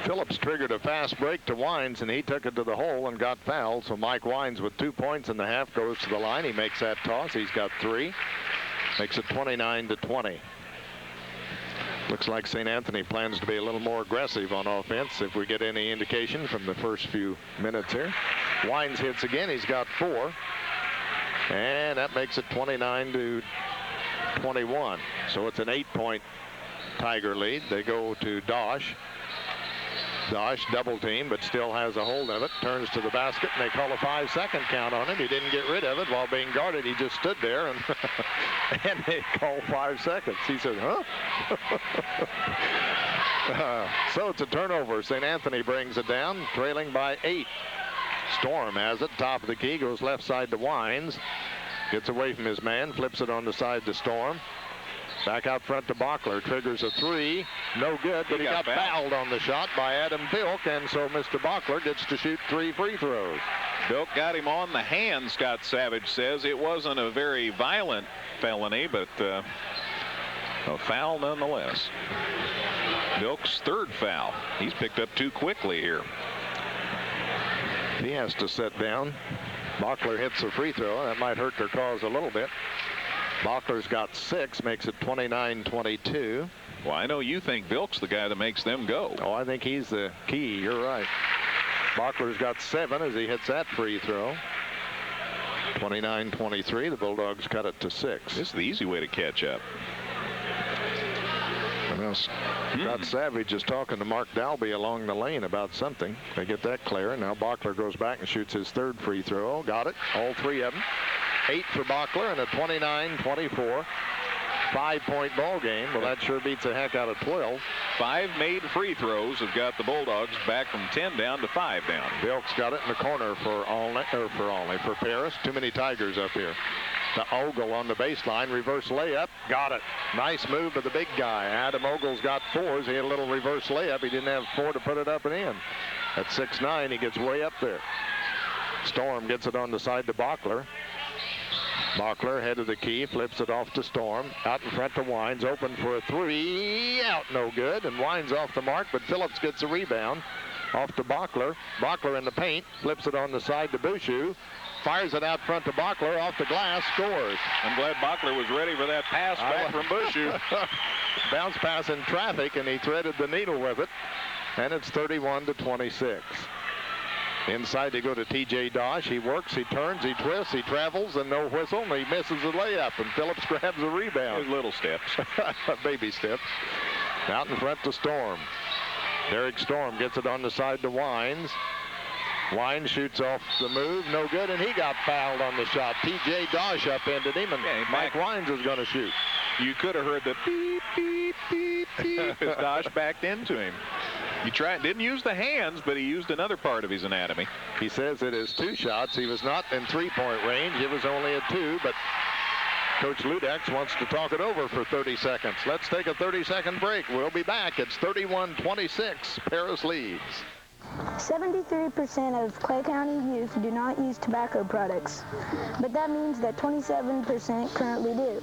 Phillips triggered a fast break to Wines, and he took it to the hole and got fouled. So Mike Wines with 2 points in the half goes to the line. He makes that toss. He's got 3. Makes it 29-20. Looks like St. Anthony plans to be a little more aggressive on offense if we get any indication from the first few minutes here. Wines hits again. He's got 4. And that makes it 29-21. So it's an 8-point Tiger lead. They go to Dosh. Dosh double team, but still has a hold of it. Turns to the basket, and they call a 5-second count on him. He didn't get rid of it while being guarded. He just stood there, and and they call 5 seconds. He said, huh? So it's a turnover. St. Anthony brings it down, trailing by 8. Storm has it, top of the key, goes left side to Wines. Gets away from his man, flips it on the side to Storm. Back out front to Bachler, triggers a 3, no good, but he got fouled on the shot by Adam Vilk, and so Mr. Bachler gets to shoot 3 free throws. Bilk got him on the hand, Scott Savage says. It wasn't a very violent felony, but a foul nonetheless. Bilk's third foul. He's picked up 2 quickly here. He has to sit down. Bachler hits a free throw. That might hurt their cause a little bit. Bachler's got 6, makes it 29-22. Well, I know you think Bilk's the guy that makes them go. Oh, I think he's the key. You're right. Bachler's got 7 as he hits that free throw. 29-23. The Bulldogs cut it to 6. This is the easy way to catch up. Well, Scott Savage is talking to Mark Dalby along the lane about something. They get that clear. Now Bachler goes back and shoots his 3rd free throw. Got it. All 3 of them. 8 for Bachler and a 29-24 5-point ball game. Well, that sure beats the heck out of 12. 5 made free throws have got the Bulldogs back from 10 down to 5 down. Bilk's got it in the corner for Paris. Too many Tigers up here. To Ogle on the baseline, reverse layup, got it. Nice move by the big guy. Adam Ogle's got 4s. He had a little reverse layup. He didn't have 4 to put it up and in. At 6'9", he gets way up there. Storm gets it on the side to Bachler. Bachler, head of the key, flips it off to Storm. Out in front to Wines, open for a 3. Out, no good. And Wines off the mark, but Phillips gets a rebound. Off to Bachler. Bachler in the paint, flips it on the side to Bouchou. Fires it out front to Bachler, off the glass, scores. I'm glad Bachler was ready for that pass back from Bouchou. Bounce pass in traffic, and he threaded the needle with it. And it's 31-26. Inside they go to T.J. Dosh. He works, he turns, he twists, he travels, and no whistle, and he misses the layup, and Phillips grabs a rebound. His little steps. Baby steps. Out in front to Storm. Derek Storm gets it on the side to Wines. Wines shoots off the move, no good, and he got fouled on the shot. T.J. Dosh upended him, and Mike Wines is going to shoot. You could have heard the beep, beep, beep, beep as Dosh backed into him. He didn't use the hands, but he used another part of his anatomy. He says it is 2 shots. He was not in 3-point range. It was only a 2, but Coach Ludex wants to talk it over for 30 seconds. Let's take a 30-second break. We'll be back. It's 31-26. Paris leads. 73% of Clay County youth do not use tobacco products, but that means that 27% currently do.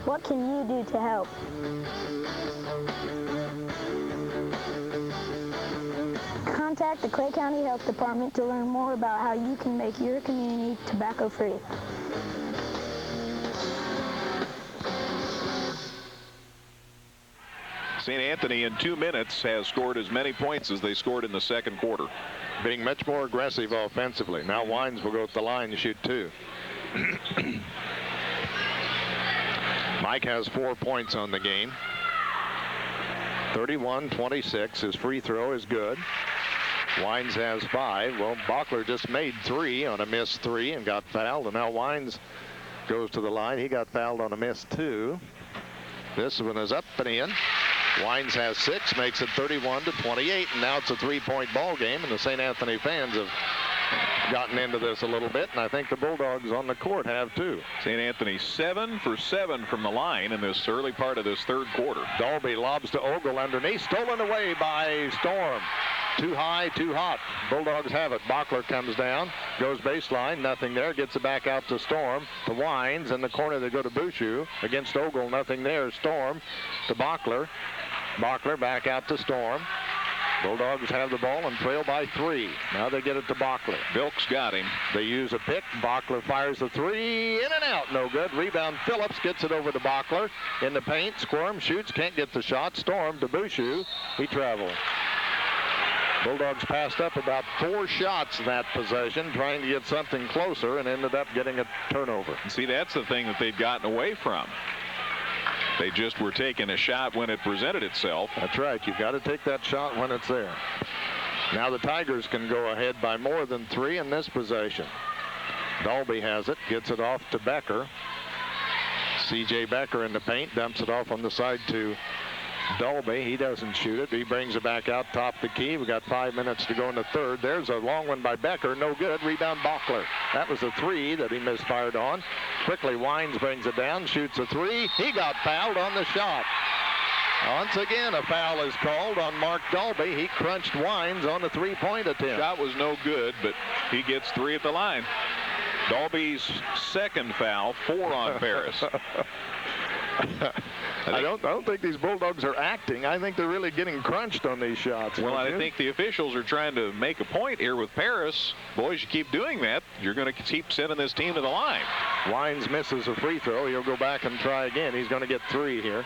What can you do to help? Contact the Clay County Health Department to learn more about how you can make your community tobacco-free. St. Anthony in 2 minutes has scored as many points as they scored in the second quarter. Being much more aggressive offensively. Now Wines will go to the line to shoot 2. Mike has 4 points on the game. 31-26. His free throw is good. Wines has 5. Well, Bachler just made 3 on a missed 3 and got fouled. And now Wines goes to the line. He got fouled on a missed 2. This one is up and in. Wines has 6, makes it 31-28, and now it's a 3-point ball game, and the St. Anthony fans have gotten into this a little bit, and I think the Bulldogs on the court have too. St. Anthony 7 for 7 from the line in this early part of this third quarter. Dalby lobs to Ogle underneath, stolen away by Storm. Too high, too hot. Bulldogs have it. Bachler comes down, goes baseline, nothing there, gets it back out to Storm. To Wines in the corner, they go to Bouchou. Against Ogle, nothing there. Storm to Bachler. Bachler back out to Storm. Bulldogs have the ball and trail by 3. Now they get it to Bachler. Bilk's got him. They use a pick. Bachler fires the 3. In and out. No good. Rebound. Phillips gets it over to Bachler. In the paint. Squirm. Shoots. Can't get the shot. Storm to Bouchou. He travels. Bulldogs passed up about 4 shots that possession, trying to get something closer, and ended up getting a turnover. See, that's the thing that they'd gotten away from. They just were taking a shot when it presented itself. That's right. You've got to take that shot when it's there. Now the Tigers can go ahead by more than 3 in this possession. Dalby has it, gets it off to Becker. C.J. Becker in the paint, dumps it off on the side to Dalby. He doesn't shoot it. He brings it back out top the key. We got 5 minutes to go in the third. There's a long one by Becker. No good. Rebound Bachler. That was a 3 that he misfired on. Quickly Wines brings it down, shoots a 3. He got fouled on the shot. Once again, a foul is called on Mark Dalby. He crunched Wines on the three-point attempt. Shot was no good, but he gets 3 at the line. Dalby's second foul, 4 on Paris. I don't think these Bulldogs are acting. I think they're really getting crunched on these shots. Well, I think the officials are trying to make a point here with Paris. Boys, you keep doing that, you're going to keep sending this team to the line. Wines misses a free throw. He'll go back and try again. He's going to get 3 here.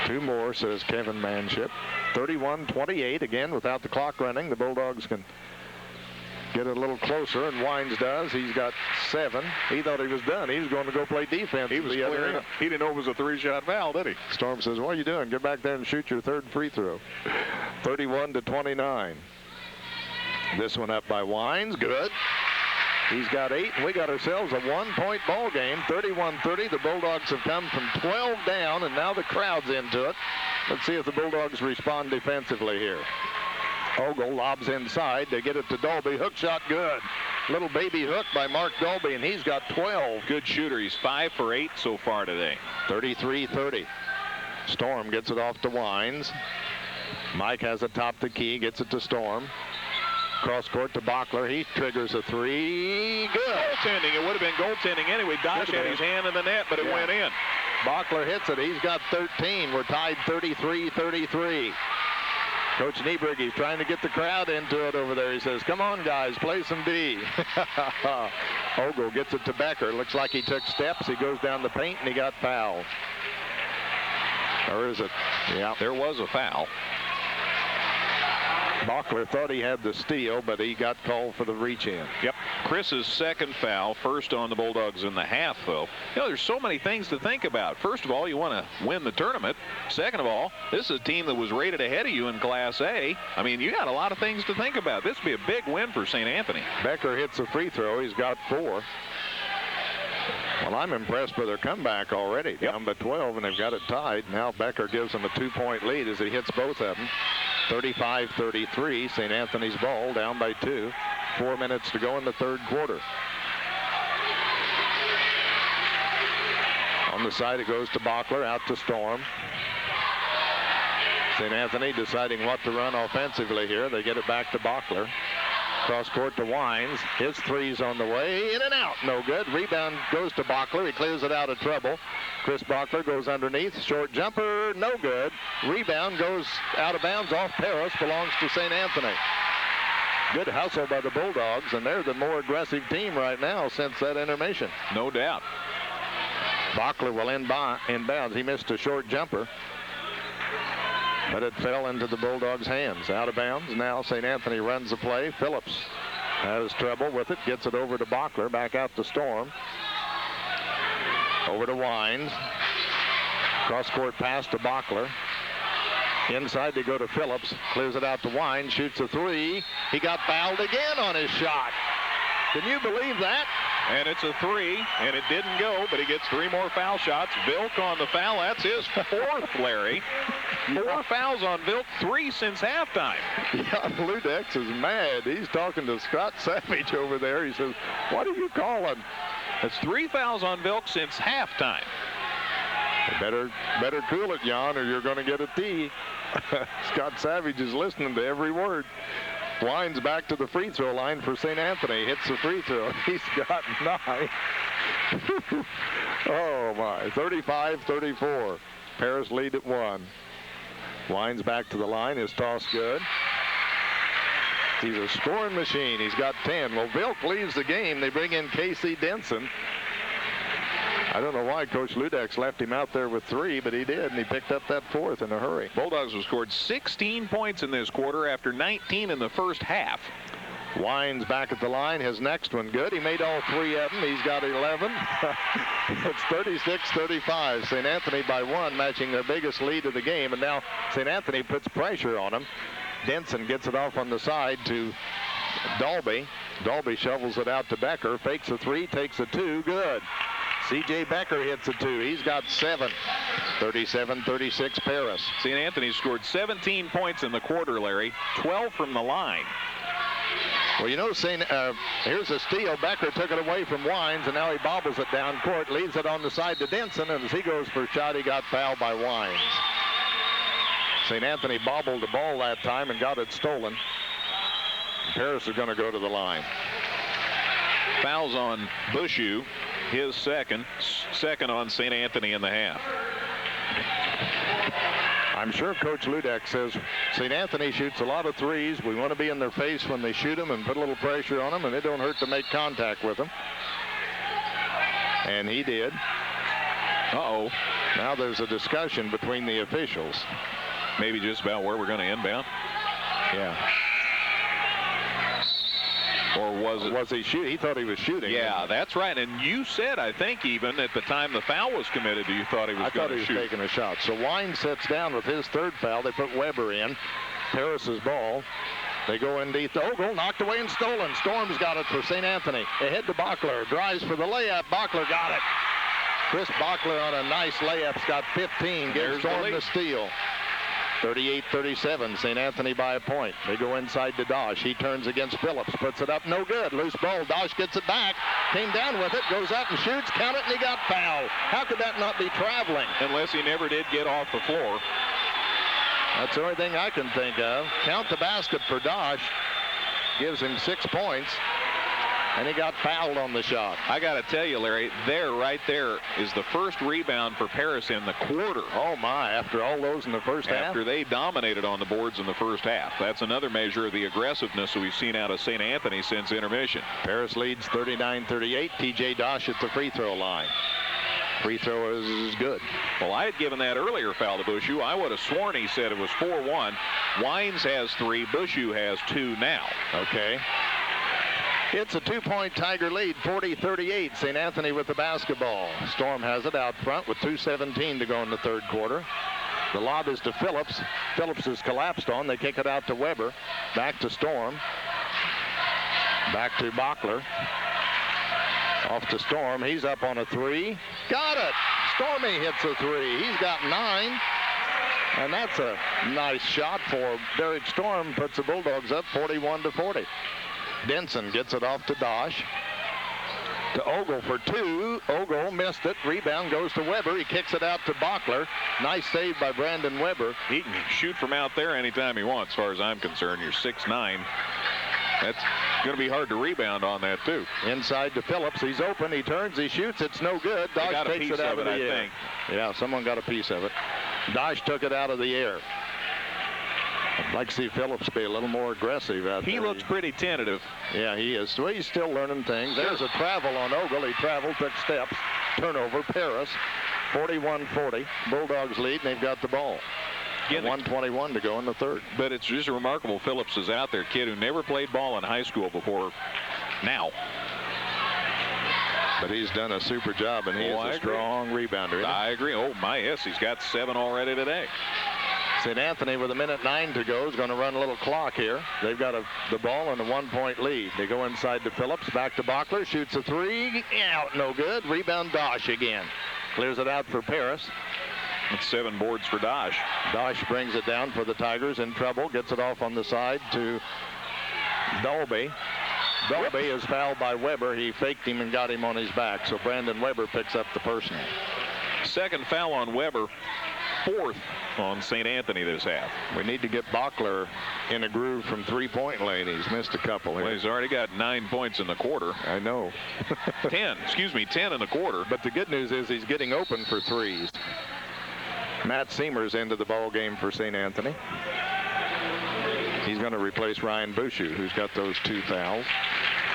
2 more, says Kevin Manship. 31-28. Again, without the clock running, the Bulldogs can get it a little closer, and Wines does. He's got 7. He thought he was done. He was going to go play defense. He was clear. He didn't know it was a 3-shot foul, did he? Storm says, what are you doing? Get back there and shoot your 3rd free throw. 31-29. This one up by Wines. Good. He's got 8, and we got ourselves a 1-point ball game. 31-30. The Bulldogs have come from 12 down, and now the crowd's into it. Let's see if the Bulldogs respond defensively here. Ogle lobs inside. They get it to Dalby. Hook shot good. Little baby hook by Mark Dalby, and he's got 12. Good shooter. He's 5 for 8 so far today. 33-30. Storm gets it off to Wines. Mike has it top the key. Gets it to Storm. Cross court to Bachler. He triggers a 3. Good. Goaltending. It would have been goaltending anyway. Dosh had his hand in the net, but it went in. Bachler hits it. He's got 13. We're tied 33-33. Coach Nieberg, he's trying to get the crowd into it over there. He says, come on, guys, play some D. Ogle gets it to Becker. Looks like he took steps. He goes down the paint, and he got fouled. Or is it? Yeah. There was a foul. Bachler thought he had the steal, but he got called for the reach in. Yep. Chris's second foul, first on the Bulldogs in the half, though. You know, there's so many things to think about. First of all, you want to win the tournament. Second of all, this is a team that was rated ahead of you in Class A. I mean, you got a lot of things to think about. This would be a big win for St. Anthony. Becker hits a free throw. He's got 4. Well, I'm impressed with their comeback already. Down by 12, and they've got it tied. Now Becker gives them a 2-point lead as he hits both of them. 35-33, St. Anthony's ball, down by 2. 4 minutes to go in the 3rd quarter. On the side, it goes to Bachler, out to Storm. St. Anthony deciding what to run offensively here. They get it back to Bachler. Cross court to Wines. His 3's on the way. In and out. No good. Rebound goes to Bachler. He clears it out of trouble. Chris Bachler goes underneath. Short jumper. No good. Rebound goes out of bounds off Paris. Belongs to St. Anthony. Good hustle by the Bulldogs, and they're the more aggressive team right now since that intermission. No doubt. Bachler will inbounds. He missed a short jumper, but it fell into the Bulldogs' hands. Out of bounds. Now St. Anthony runs the play. Phillips has trouble with it. Gets it over to Bachler. Back out to Storm. Over to Wines. Cross-court pass to Bachler. Inside they go to Phillips. Clears it out to Wines. Shoots a 3. He got fouled again on his shot. Can you believe that? And it's a 3, and it didn't go, but he gets 3 more foul shots. Vilk on the foul. That's his 4th, Larry. 4 fouls on Vilk, 3 since halftime. Yeah, Ludex is mad. He's talking to Scott Savage over there. He says, what are you calling? That's 3 fouls on Vilk since halftime. Better cool it, Jan, or you're going to get a T. Scott Savage is listening to every word. Wines back to the free throw line for St. Anthony. Hits the free throw. He's got 9. Oh, my. 35-34. Paris lead at 1. Wines back to the line. His toss good. He's a scoring machine. He's got 10. Well, Vilk leaves the game. They bring in Casey Denson. I don't know why Coach Ludex left him out there with 3, but he did, and he picked up that 4th in a hurry. Bulldogs have scored 16 points in this quarter after 19 in the first half. Wines back at the line. His next one good. He made all 3 of them. He's got 11. It's 36-35. St. Anthony by 1, matching their biggest lead of the game, and now St. Anthony puts pressure on him. Denson gets it off on the side to Dalby. Dalby shovels it out to Becker. Fakes a 3, takes a 2. Good. C.J. Becker hits a 2. He's got 7. 37-36 Paris. St. Anthony scored 17 points in the quarter, Larry. 12 from the line. Well, you know, here's a steal. Becker took it away from Wines, and now he bobbles it down court, leaves it on the side to Denson, and as he goes for a shot, he got fouled by Wines. St. Anthony bobbled the ball that time and got it stolen. Paris is going to go to the line. Fouls on Bushu, his second on St. Anthony in the half. I'm sure Coach Ludek says St. Anthony shoots a lot of threes. We want to be in their face when they shoot them and put a little pressure on them, and it don't hurt to make contact with them. And he did. Uh-oh. Now there's a discussion between the officials. Maybe just about where we're going to inbound. Yeah. Or was he shooting? He thought he was shooting. Yeah, that's right. And you said, I think, even at the time the foul was committed, you thought he was going to shoot. I thought he was taking a shot. So Wine sets down with his third foul. They put Weber in. Paris's ball. They go in deep. Ogle knocked away and stolen. Storm's got it for St. Anthony. Ahead to Bachler. Drives for the layup. Bachler got it. Chris Bachler on a nice layup. Has got 15. Gives Storm the steal. 38-37, St. Anthony by a point. They go inside to Dosh. He turns against Phillips, puts it up, no good. Loose ball, Dosh gets it back, came down with it, goes up and shoots, count it, and he got fouled. How could that not be traveling? Unless he never did get off the floor. That's the only thing I can think of. Count the basket for Dosh. Gives him 6 points. And he got fouled on the shot. I got to tell you, Larry, right there is the first rebound for Paris in the quarter. Oh, my. After all those in the first half? After they dominated on the boards in the first half. That's another measure of the aggressiveness that we've seen out of St. Anthony since intermission. Paris leads 39-38. T.J. Dosh at the free throw line. Free throw is good. Well, I had given that earlier foul to Bushu. I would have sworn he said it was 4-1. Wines has 3. Bushu has 2 now. Okay. It's a 2-point Tiger lead, 40-38. St. Anthony with the basketball. Storm has it out front with 2:17 to go in the third quarter. The lob is to Phillips. Phillips is collapsed on. They kick it out to Weber. Back to Storm. Back to Bachler. Off to Storm. He's up on a 3. Got it. Stormy hits a 3. He's got 9. And that's a nice shot for Derek Storm. Puts the Bulldogs up 41-40. Denson gets it off to Dosh. To Ogle for 2. Ogle missed it. Rebound goes to Weber. He kicks it out to Bachler. Nice save by Brandon Weber. He can shoot from out there anytime he wants, as far as I'm concerned. You're 6'9". That's going to be hard to rebound on that, too. Inside to Phillips. He's open. He turns. He shoots. It's no good. Dosh takes it out of the air. Yeah, someone got a piece of it. Dosh took it out of the air. I'd like to see Phillips be a little more aggressive out there. He looks pretty tentative. Yeah, he is. So he's still learning things. There's a travel on Ogle. He traveled, took steps. Turnover, Paris. 41-40. Bulldogs lead, and they've got the ball. 1:21 to go in the third. But it's just remarkable Phillips is out there, kid who never played ball in high school before now. But he's done a super job, and he is a strong rebounder. I agree. Oh, my, yes. He's got 7 already today. St. Anthony with 1:09 to go is going to run a little clock here. They've got the ball and a 1-point lead. They go inside to Phillips, back to Bachler, shoots a 3, out, no good. Rebound Dosh again. Clears it out for Paris. It's 7 boards for Dosh. Dosh brings it down for the Tigers, in trouble, gets it off on the side to Dolby. Dolby is fouled by Weber. He faked him and got him on his back, so Brandon Weber picks up the personal. Second foul on Weber. 4th on St. Anthony this half. We need to get Bachler in a groove from three-point lane. He's missed a couple here. Well, he's already got 9 points in the quarter. I know. 10 in the quarter. But the good news is he's getting open for threes. Matt Seamer's into the ball game for St. Anthony. He's going to replace Ryan Bushu, who's got those 2 fouls.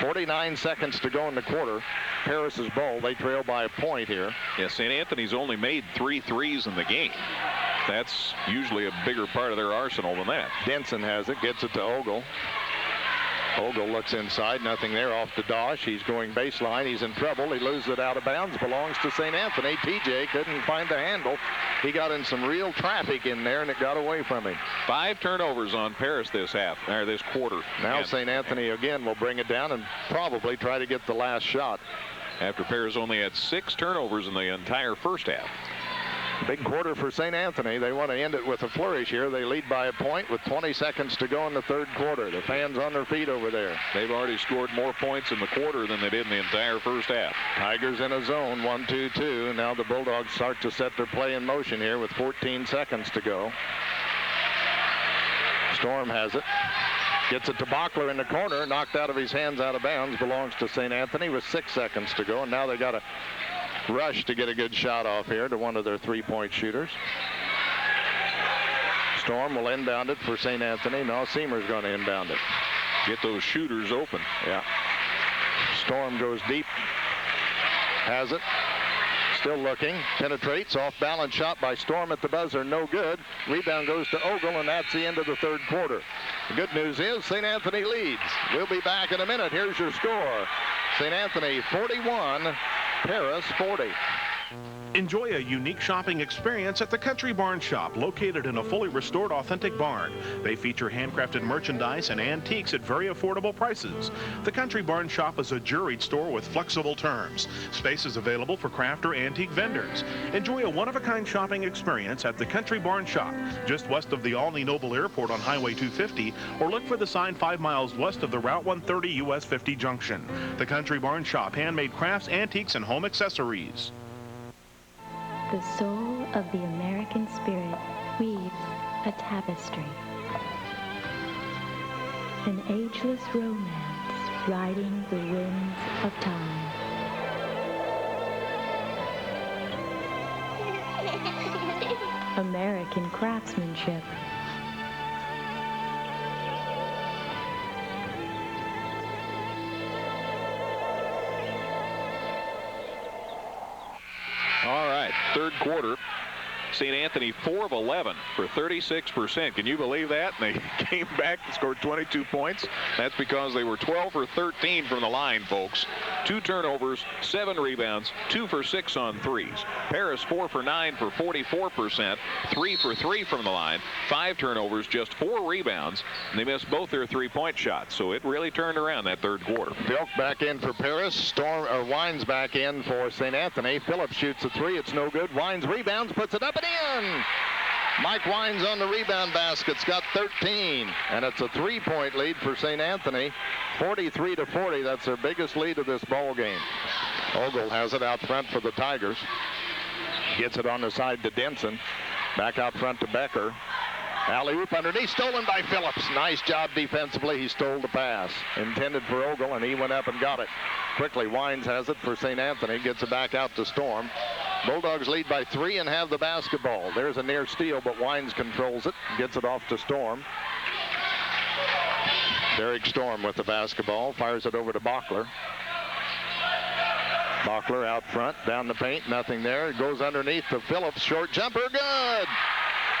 49 seconds to go in the quarter. Paris's ball. They trail by a point here. Yeah, St. Anthony's only made 3 threes in the game. That's usually a bigger part of their arsenal than that. Denson has it, gets it to Ogle. Ogle looks inside, nothing there, off to Dosh. He's going baseline. He's in trouble. He loses it out of bounds. Belongs to St. Anthony. TJ couldn't find the handle. He got in some real traffic in there, and it got away from him. 5 turnovers on Paris this quarter. Now St. Anthony again will bring it down and probably try to get the last shot. After Paris only had 6 turnovers in the entire first half. Big quarter for St. Anthony. They want to end it with a flourish here. They lead by a point with 20 seconds to go in the third quarter. The fans on their feet over there. They've already scored more points in the quarter than they did in the entire first half. Tigers in a zone, 1-2-2. Now the Bulldogs start to set their play in motion here with 14 seconds to go. Storm has it. Gets it to Bockler in the corner. Knocked out of his hands, out of bounds. Belongs to St. Anthony with 6 seconds to go. And now they got to rush to get a good shot off here to one of their three-point shooters. Storm will inbound it for St. Anthony. Now Seymour's going to inbound it. Get those shooters open. Yeah. Storm goes deep. Has it. Still looking. Penetrates. Off-balance shot by Storm at the buzzer. No good. Rebound goes to Ogle, and that's the end of the third quarter. The good news is St. Anthony leads. We'll be back in a minute. Here's your score. St. Anthony 41, Paris 40. Enjoy a unique shopping experience at the Country Barn Shop, located in a fully restored, authentic barn. They feature handcrafted merchandise and antiques at very affordable prices. The Country Barn Shop is a juried store with flexible terms. Space is available for craft or antique vendors. Enjoy a one-of-a-kind shopping experience at the Country Barn Shop, just west of the Alney Noble Airport on Highway 250, or look for the sign 5 miles west of the Route 130 US 50 junction. The Country Barn Shop, handmade crafts, antiques, and home accessories. The soul of the American spirit weaves a tapestry. An ageless romance riding the winds of time. American craftsmanship. All right, third quarter. St. Anthony 4 of 11 for 36%. Can you believe that? And they came back and scored 22 points. That's because they were 12 for 13 from the line, folks. 2 turnovers, 7 rebounds, 2 for 6 on threes. Paris 4 for 9 for 44%, 3 for 3 from the line, 5 turnovers, just 4 rebounds, and they missed both their three-point shots. So it really turned around that third quarter. Vilk back in for Paris. Wines back in for St. Anthony. Phillips shoots a 3. It's no good. Wines rebounds, puts it up and in. Mike Wines on the rebound basket's got 13, and it's a 3-point lead for St. Anthony, 43-40. That's their biggest lead of this ball game. Ogle has it out front for the Tigers. Gets it on the side to Denson. Back out front to Becker. Alley-oop underneath, stolen by Phillips. Nice job defensively. He stole the pass. Intended for Ogle, and he went up and got it. Quickly, Wines has it for St. Anthony. Gets it back out to Storm. Bulldogs lead by 3 and have the basketball. There's a near steal, but Wines controls it. Gets it off to Storm. Derek Storm with the basketball. Fires it over to Bockler. Bockler out front, down the paint, nothing there. It goes underneath to Phillips. Short jumper, good!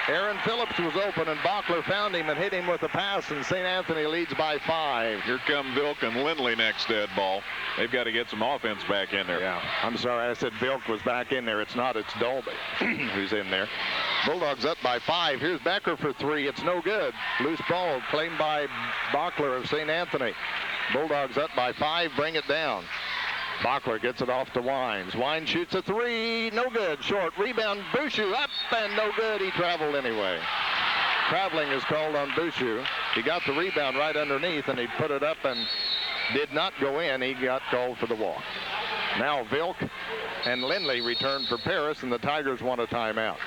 Aaron Phillips was open, and Bockler found him and hit him with a pass, and St. Anthony leads by 5. Here come Vilk and Lindley next dead ball. They've got to get some offense back in there. Yeah, I'm sorry, I said Vilk was back in there. It's not, it's Dolby who's in there. Bulldogs up by 5. Here's Becker for 3. It's no good. Loose ball claimed by Bockler of St. Anthony. Bulldogs up by 5, bring it down. Bockler gets it off to Wines. Wines shoots a 3. No good. Short. Rebound. Bouchou up and no good. He traveled anyway. Traveling is called on Bouchou. He got the rebound right underneath, and he put it up and did not go in. He got called for the walk. Now Vilk and Lindley return for Paris, and the Tigers want a timeout.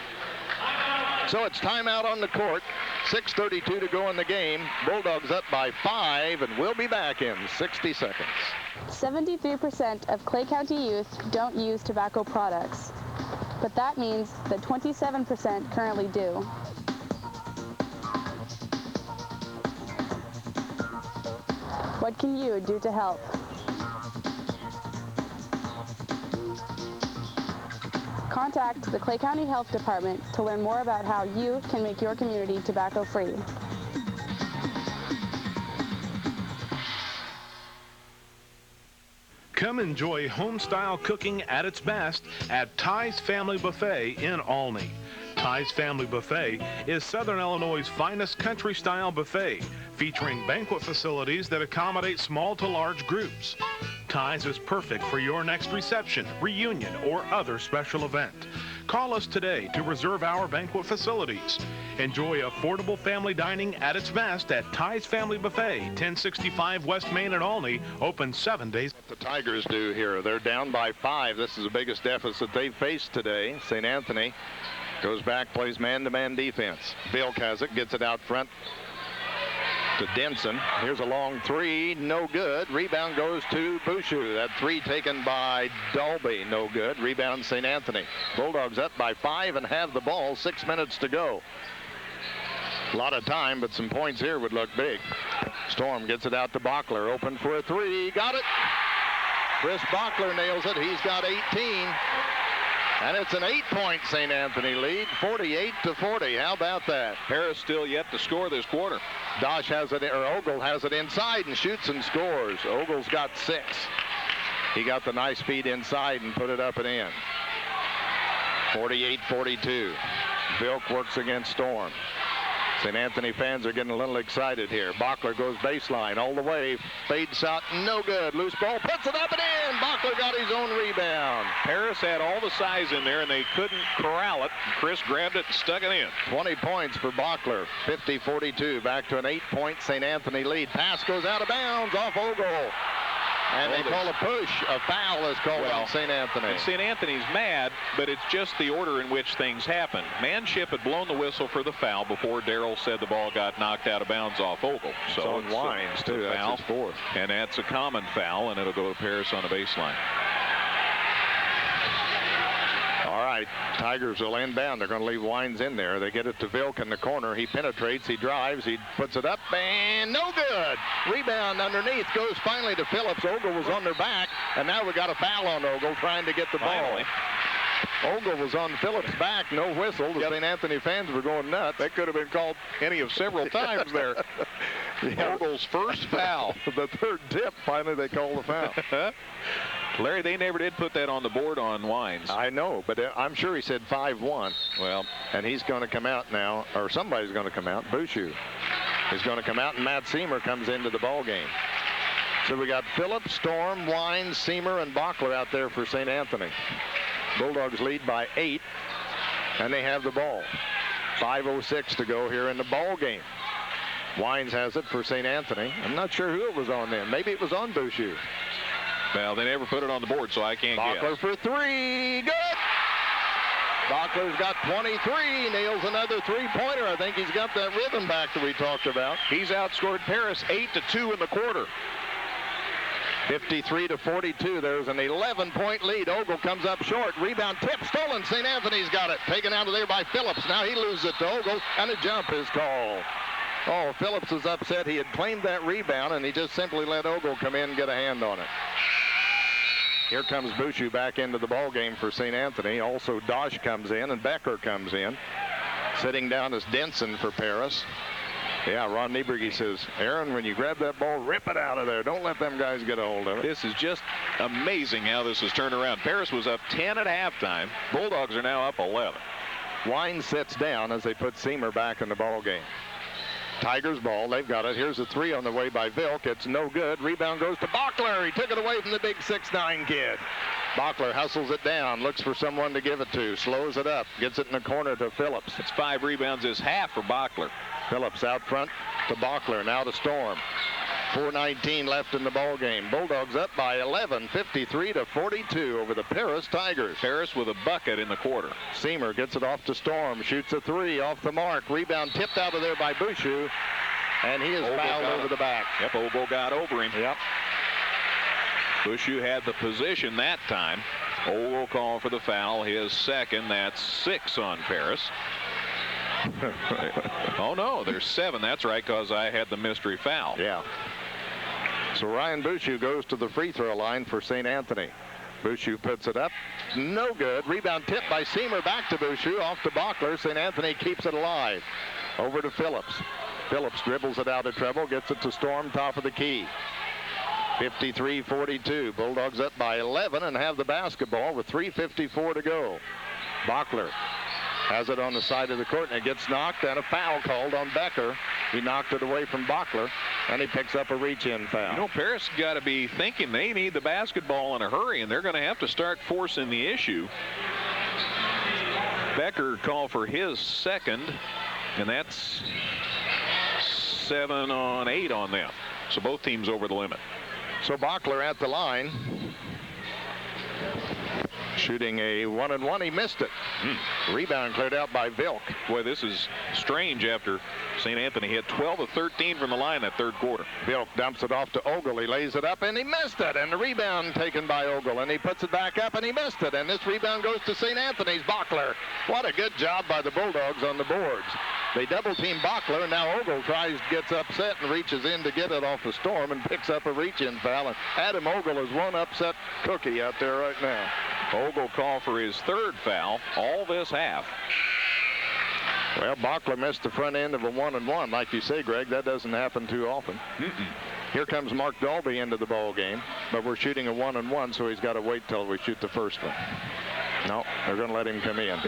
So it's timeout on the court. 6:32 to go in the game. Bulldogs up by 5, and we'll be back in 60 seconds. 73% of Clay County youth don't use tobacco products, but that means that 27% currently do. What can you do to help? Contact the Clay County Health Department to learn more about how you can make your community tobacco-free. Come enjoy home-style cooking at its best at Ty's Family Buffet in Alney. Ty's Family Buffet is Southern Illinois' finest country-style buffet, featuring banquet facilities that accommodate small to large groups. Ty's is perfect for your next reception, reunion, or other special event. Call us today to reserve our banquet facilities. Enjoy affordable family dining at its best at Ty's Family Buffet, 1065 West Main at Olney, open 7 days. What the Tigers do here, they're down by 5. This is the biggest deficit they've faced today. St. Anthony goes back, plays man-to-man defense. Bilk has it, gets it out front to Denson. Here's a long three, no good. Rebound goes to Bouchou. That three taken by Dolby, no good. Rebound St. Anthony. Bulldogs up by 5 and have the ball. 6 minutes to go. A lot of time, but some points here would look big. Storm gets it out to Bachler. Open for a three. Got it. Chris Bachler nails it. He's got 18. And it's an 8-point St. Anthony lead, 48-40. How about that? Paris still yet to score this quarter. Dosh has it, or Ogle has it inside and shoots and scores. Ogle's got 6. He got the nice feed inside and put it up and in. 48-42. Vilk works against Storm. St. Anthony fans are getting a little excited here. Bachler goes baseline all the way. Fade shot, no good. Loose ball, puts it up and in. Bachler got his own rebound. Paris had all the size in there, and they couldn't corral it. Chris grabbed it and stuck it in. 20 points for Bachler. 50-42. Back to an 8-point St. Anthony lead. Pass goes out of bounds off Ogle. And they call a push. A foul is called on St. Anthony. St. Anthony's mad, but it's just the order in which things happen. Manship had blown the whistle for the foul before Darrell said the ball got knocked out of bounds off Ogle. So it's Wines, too. That's his fourth. And that's a common foul, and it'll go to Paris on the baseline. All right, Tigers will inbound. They're going to leave Wines in there. They get it to Vilk in the corner. He penetrates, he drives, he puts it up, and no good. Rebound underneath goes finally to Phillips. Ogle was on their back, and now we got a foul on Ogle trying to get the ball. Ogle was on Phillips' back, no whistle. The St. Anthony fans were going nuts. That could have been called any of several times there. Ogle's first foul. The third tip, finally they call the foul. Larry, they never did put that on the board on Wines. I know, but I'm sure he said 5-1. Well, and he's going to come out now, or somebody's going to come out. Bouchou is going to come out, and Matt Seamer comes into the ball game. So we got Phillips, Storm, Wines, Seamer, and Bachler out there for St. Anthony. Bulldogs lead by 8, and they have the ball. 5:06 to go here in the ball game. Wines has it for St. Anthony. I'm not sure who it was on then. Maybe it was on Bouchou. Well, they never put it on the board, so I can't guess. Bachler for three. Good! Bachler's got 23. Nails another three-pointer. I think he's got that rhythm back that we talked about. He's outscored Paris 8-2 in the quarter. 53-42. There's an 11-point lead. Ogle comes up short. Rebound tip stolen. St. Anthony's got it. Taken out of there by Phillips. Now he loses it to Ogle, and a jump is called. Oh, Phillips is upset. He had claimed that rebound, and he just simply let Ogle come in and get a hand on it. Here comes Bouchou back into the ball game for St. Anthony. Also, Dosh comes in, and Becker comes in. Sitting down is Denson for Paris. Yeah, Ron Nieberge says, Aaron, when you grab that ball, rip it out of there. Don't let them guys get a hold of it. This is just amazing how this has turned around. Paris was up 10 at halftime. Bulldogs are now up 11. Wine sits down as they put Seamer back in the ball game. Tigers ball. They've got it. Here's a three on the way by Vilk. It's no good. Rebound goes to Bachler. He took it away from the big 6'9" kid. Bachler hustles it down. Looks for someone to give it to. Slows it up. Gets it in the corner to Phillips. It's 5 rebounds this half for Bachler. Phillips out front to Bachler. Now to Storm. 4:19 left in the ball game. Bulldogs up by 11, 53-42 over the Paris Tigers. Paris with a bucket in the quarter. Seamer gets it off to Storm. Shoots a three off the mark. Rebound tipped out of there by Bouchou. And he is fouled over the back. Yep, Ogle got over him. Yep. Bouchou had the position that time. Ogle call for the foul. His second. That's 6 on Paris. Oh, no, there's 7. That's right, because I had the mystery foul. Yeah. So Ryan Bouchou goes to the free throw line for St. Anthony. Bouchou puts it up. No good. Rebound tipped by Seamer. Back to Bouchou. Off to Bachler. St. Anthony keeps it alive. Over to Phillips. Phillips dribbles it out of trouble. Gets it to Storm, top of the key. 53-42. Bulldogs up by 11 and have the basketball with 3:54 to go. Bachler has it on the side of the court, and it gets knocked, and a foul called on Becker. He knocked it away from Bachler, and he picks up a reach-in foul. You know, Paris got to be thinking they need the basketball in a hurry, and they're going to have to start forcing the issue. Becker called for his second, and that's 7 on 8 on them. So both teams over the limit. So Bachler at the line. Shooting a 1-and-1. He missed it. Rebound cleared out by Vilk. Boy, this is strange after St. Anthony hit 12 of 13 from the line that third quarter. Vilk dumps it off to Ogle. He lays it up, and he missed it. And the rebound taken by Ogle, and he puts it back up, and he missed it. And this rebound goes to St. Anthony's Bachler. What a good job by the Bulldogs on the boards. They double-team Bachler, and now Ogle gets upset and reaches in to get it off the Storm and picks up a reach-in foul. And Adam Ogle is one upset cookie out there right now. Ogle called for his third foul all this half. Well, Bachler missed the front end of a 1-and-1. Like you say, Greg, that doesn't happen too often. Here comes Mark Dalby into the ball game, but we're shooting a 1-and-1, so he's got to wait till we shoot the first one. No, they're going to let him come in.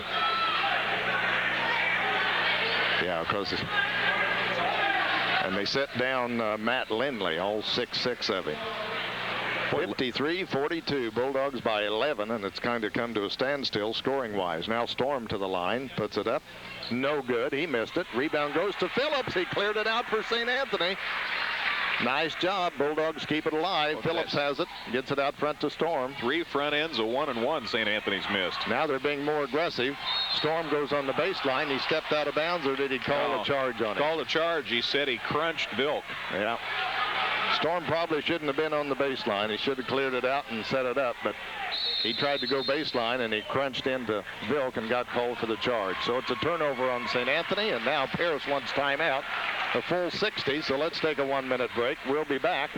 Yeah, because and they set down Matt Lindley, all 6'6" of him. 53-42, Bulldogs by 11, and it's kind of come to a standstill scoring-wise. Now Storm to the line, puts it up. No good. He missed it. Rebound goes to Phillips. He cleared it out for St. Anthony. Nice job. Bulldogs keep it alive. Okay. Phillips has it. Gets it out front to Storm. 3 front ends, a 1-and-1 St. Anthony's missed. Now they're being more aggressive. Storm goes on the baseline. He stepped out of bounds, or did he call a charge on it? Called a charge. He said he crunched Vilk. Yeah. Storm probably shouldn't have been on the baseline. He should have cleared it out and set it up, but he tried to go baseline, and he crunched into Vilk and got called for the charge. So it's a turnover on St. Anthony, and now Paris wants timeout. A full 60, so let's take a 1-minute break. We'll be back.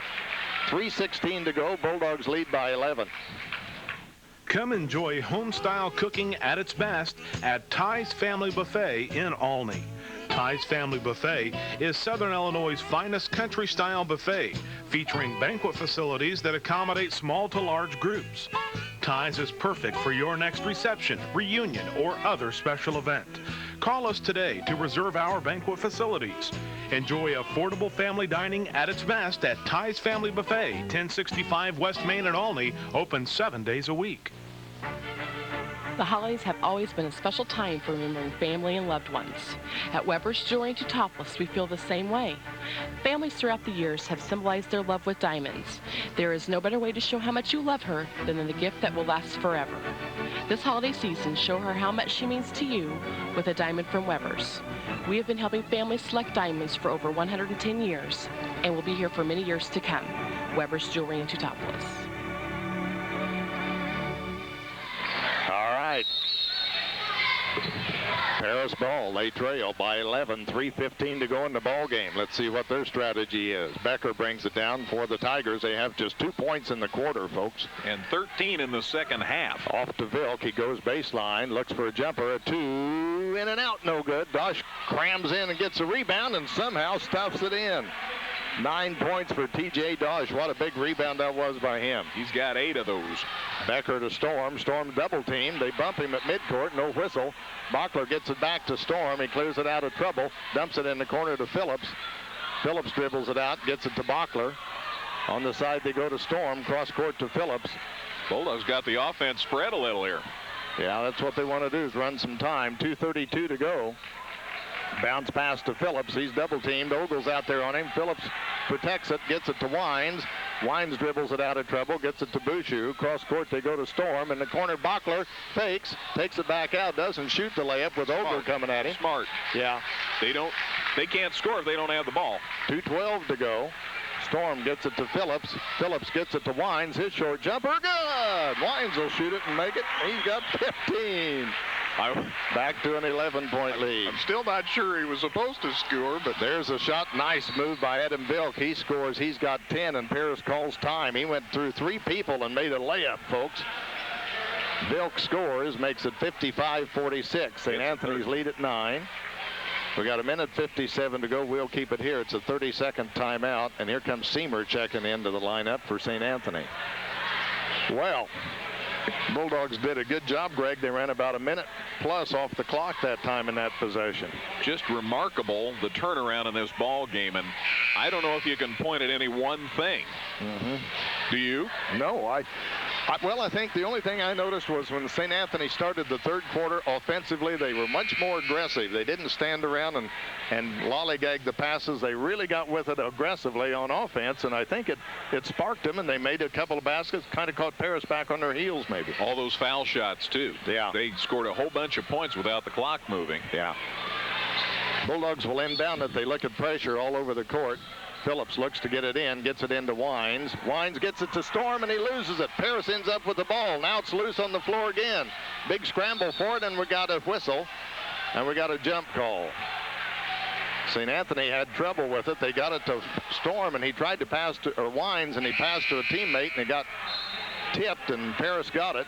3:16 to go. Bulldogs lead by 11. Come enjoy home-style cooking at its best at Ty's Family Buffet in Olney. Ty's Family Buffet is Southern Illinois' finest country-style buffet, featuring banquet facilities that accommodate small to large groups. Ty's is perfect for your next reception, reunion, or other special event. Call us today to reserve our banquet facilities. Enjoy affordable family dining at its best at Ty's Family Buffet, 1065 West Main in Olney, open 7 days a week. The holidays have always been a special time for remembering family and loved ones. At Weber's Jewelry to Topless, we feel the same way. Families throughout the years have symbolized their love with diamonds. There is no better way to show how much you love her than in the gift that will last forever. This holiday season, show her how much she means to you with a diamond from Weber's. We have been helping families select diamonds for over 110 years and will be here for many years to come. Weber's Jewelry to Topless. All right. Paris ball. They trail by 11. 3:15 to go in the ball game. Let's see what their strategy is. Becker brings it down for the Tigers. They have just 2 points in the quarter, folks. And 13 in the second half. Off to Vilk. He goes baseline. Looks for a jumper. A 2. In and out. No good. Dosh crams in and gets a rebound and somehow stuffs it in. 9 points for T.J. Dosh. What a big rebound that was by him. He's got 8 of those. Becker to Storm. Storm double team. They bump him at midcourt. No whistle. Bachler gets it back to Storm. He clears it out of trouble. Dumps it in the corner to Phillips. Phillips dribbles it out. Gets it to Bachler. On the side they go to Storm. Cross court to Phillips. Bulldogs got the offense spread a little here. Yeah, that's what they want to do is run some time. 2:32 to go. Bounce pass to Phillips. He's double teamed. Ogle's out there on him. Phillips protects it, gets it to Wines. Wines dribbles it out of trouble, gets it to Bouchou. Cross court they go to Storm. In the corner, Bachler fakes, takes it back out, doesn't shoot the layup with Ogle coming at him. Smart. Yeah. They can't score if they don't have the ball. 2:12 to go. Storm gets it to Phillips. Phillips gets it to Wines. His short jumper, good. Wines will shoot it and make it. He's got 15. Back to an 11-point lead. I'm still not sure he was supposed to score, but there's a shot. Nice move by Adam Vilk. He scores. He's got 10, and Paris calls time. He went through 3 people and made a layup, folks. Vilk scores, makes it 55-46. St. Anthony's lead at 9. We got 1:57 to go. We'll keep it here. It's a 30-second timeout, and here comes Seymour checking into the lineup for St. Anthony. Well, Bulldogs did a good job, Greg. They ran about a minute plus off the clock that time in that possession. Just remarkable, the turnaround in this ball game, and I don't know if you can point at any one thing. Do you? No, Well, I think the only thing I noticed was when St. Anthony started the third quarter offensively, they were much more aggressive. They didn't stand around and lollygag the passes. They really got with it aggressively on offense, and I think it sparked them, and they made a couple of baskets, kind of caught Paris back on their heels maybe. All those foul shots, too. Yeah. They scored a whole bunch of points without the clock moving. Yeah. Bulldogs will inbound it. They look at pressure all over the court. Phillips looks to get it in, gets it into Wines. Wines gets it to Storm, and he loses it. Paris ends up with the ball. Now it's loose on the floor again. Big scramble for it, and we got a whistle, and we got a jump call. St. Anthony had trouble with it. They got it to Storm, and he tried to pass to Wines, and he passed to a teammate, and he got tipped, and Paris got it.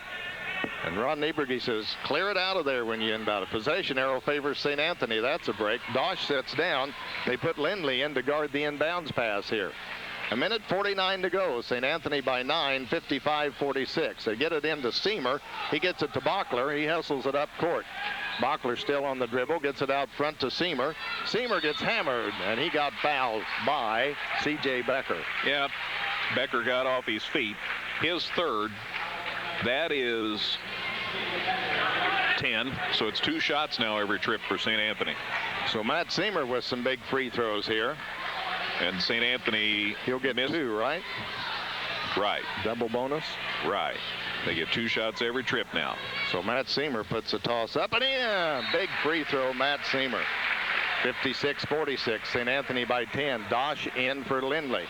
And Ron Nieberge says, clear it out of there when you inbound it. Possession arrow favors St. Anthony. That's a break. Dosh sets down. They put Lindley in to guard the inbounds pass here. 1:49 to go. St. Anthony by 9, 55-46. They get it into Seamer. He gets it to Bockler. He hustles it up court. Bockler still on the dribble. Gets it out front to Seamer. Seamer gets hammered, and he got fouled by C.J. Becker. Yeah, Becker got off his feet. His third. That is 10, so it's 2 shots now every trip for St. Anthony. So Matt Seamer with some big free throws here. And St. Anthony... He'll get 2, right? Right. Double bonus? Right. They get 2 shots every trip now. So Matt Seamer puts a toss up and in. Big free throw, Matt Seamer. 56-46, St. Anthony by 10. Dosh in for Lindley.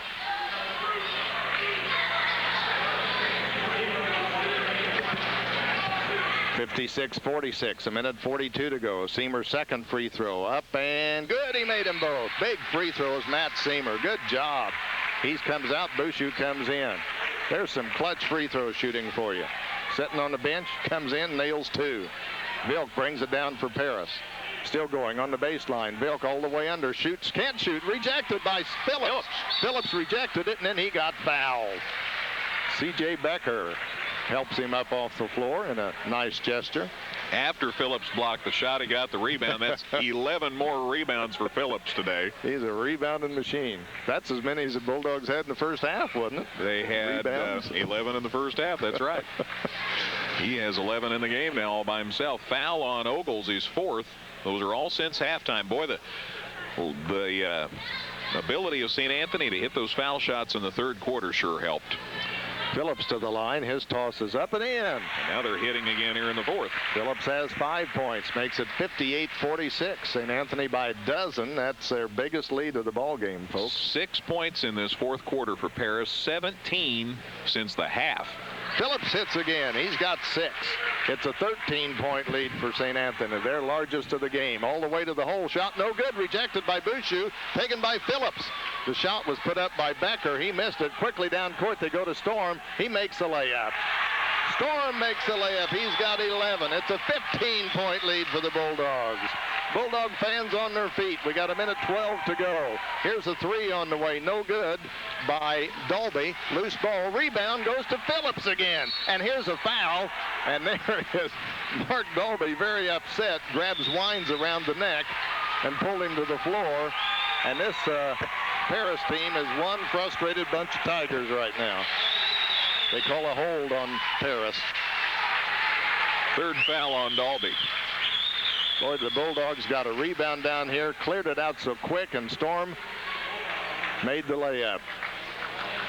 56-46, 1:42 to go. Seamer's second free throw up and good. He made them both. Big free throws, Matt Seamer. Good job. He comes out, Bouchou comes in. There's some clutch free throw shooting for you. Sitting on the bench, comes in, nails 2. Vilk brings it down for Paris. Still going on the baseline. Vilk all the way under, shoots, can't shoot, rejected by Phillips. Phillips rejected it, and then he got fouled. C.J. Becker helps him up off the floor in a nice gesture. After Phillips blocked the shot, he got the rebound. That's 11 more rebounds for Phillips today. He's a rebounding machine. That's as many as the Bulldogs had in the first half, wasn't it? They had 11 in the first half. That's right. He has 11 in the game now all by himself. Foul on Ogles, he's 4th. Those are all since halftime. Boy, the ability of St. Anthony to hit those foul shots in the third quarter sure helped. Phillips to the line. His toss is up and in. And now they're hitting again here in the fourth. Phillips has 5 points, makes it 58-46. St. Anthony by a dozen. That's their biggest lead of the ball game, folks. 6 points in this fourth quarter for Paris, 17 since the half. Phillips hits again. He's got 6. It's a 13-point lead for St. Anthony, their largest of the game. All the way to the hole. Shot no good. Rejected by Bouchou. Taken by Phillips. The shot was put up by Becker. He missed it. Quickly down court. They go to Storm. He makes a layup. Storm makes a layup. He's got 11. It's a 15-point lead for the Bulldogs. Bulldog fans on their feet. We got 1:12 to go. Here's a 3 on the way. No good by Dalby. Loose ball. Rebound goes to Phillips again. And here's a foul. And there is Mark Dalby, very upset, grabs Wines around the neck and pulled him to the floor. And this Paris team is one frustrated bunch of Tigers right now. They call a hold on Paris. Third foul on Dalby. Boy, the Bulldogs got a rebound down here, cleared it out so quick, and Storm made the layup.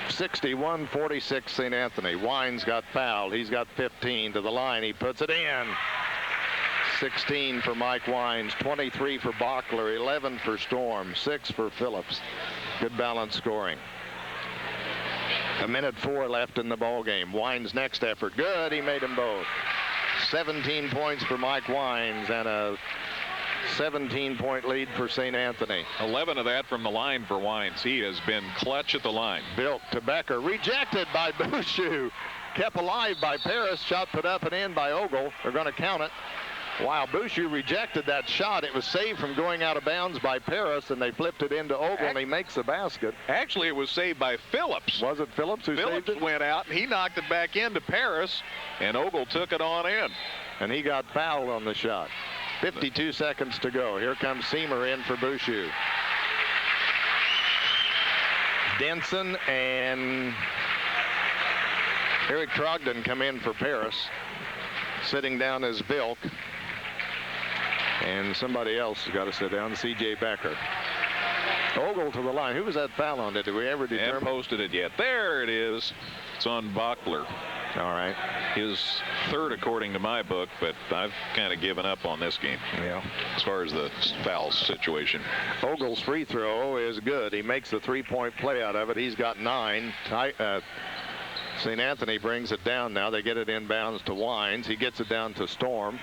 61-46 St. Anthony. Wines got fouled. He's got 15 to the line. He puts it in. 16 for Mike Wines, 23 for Bockler, 11 for Storm, 6 for Phillips. Good balance scoring. 1:04 left in the ball game. Wines' next effort. Good. He made them both. 17 points for Mike Wines and a 17-point lead for St. Anthony. 11 of that from the line for Wines. He has been clutch at the line. Built to Becker. Rejected by Bouchou. Kept alive by Paris. Shot put up and in by Ogle. They're going to count it. Wow, Bouchou rejected that shot. It was saved from going out of bounds by Paris, and they flipped it into Ogle, and he makes the basket. Actually, it was saved by Phillips. Was it Phillips who saved it? Phillips went out, and he knocked it back into Paris, and Ogle took it on in. And he got fouled on the shot. 52 seconds to go. Here comes Seamer in for Bouchou. Denson and Eric Trogdon come in for Paris. Sitting down is Vilk. And somebody else has got to sit down, C.J. Becker. Ogle to the line. Who was that foul on? Did we ever determine? Haven't posted it yet. There it is. It's on Bachler. All right. His third according to my book, but I've kind of given up on this game. Yeah. As far as the foul situation. Ogle's free throw is good. He makes the three-point play out of it. He's got 9. St. Anthony brings it down now. They get it inbounds to Wines. He gets it down to Storm.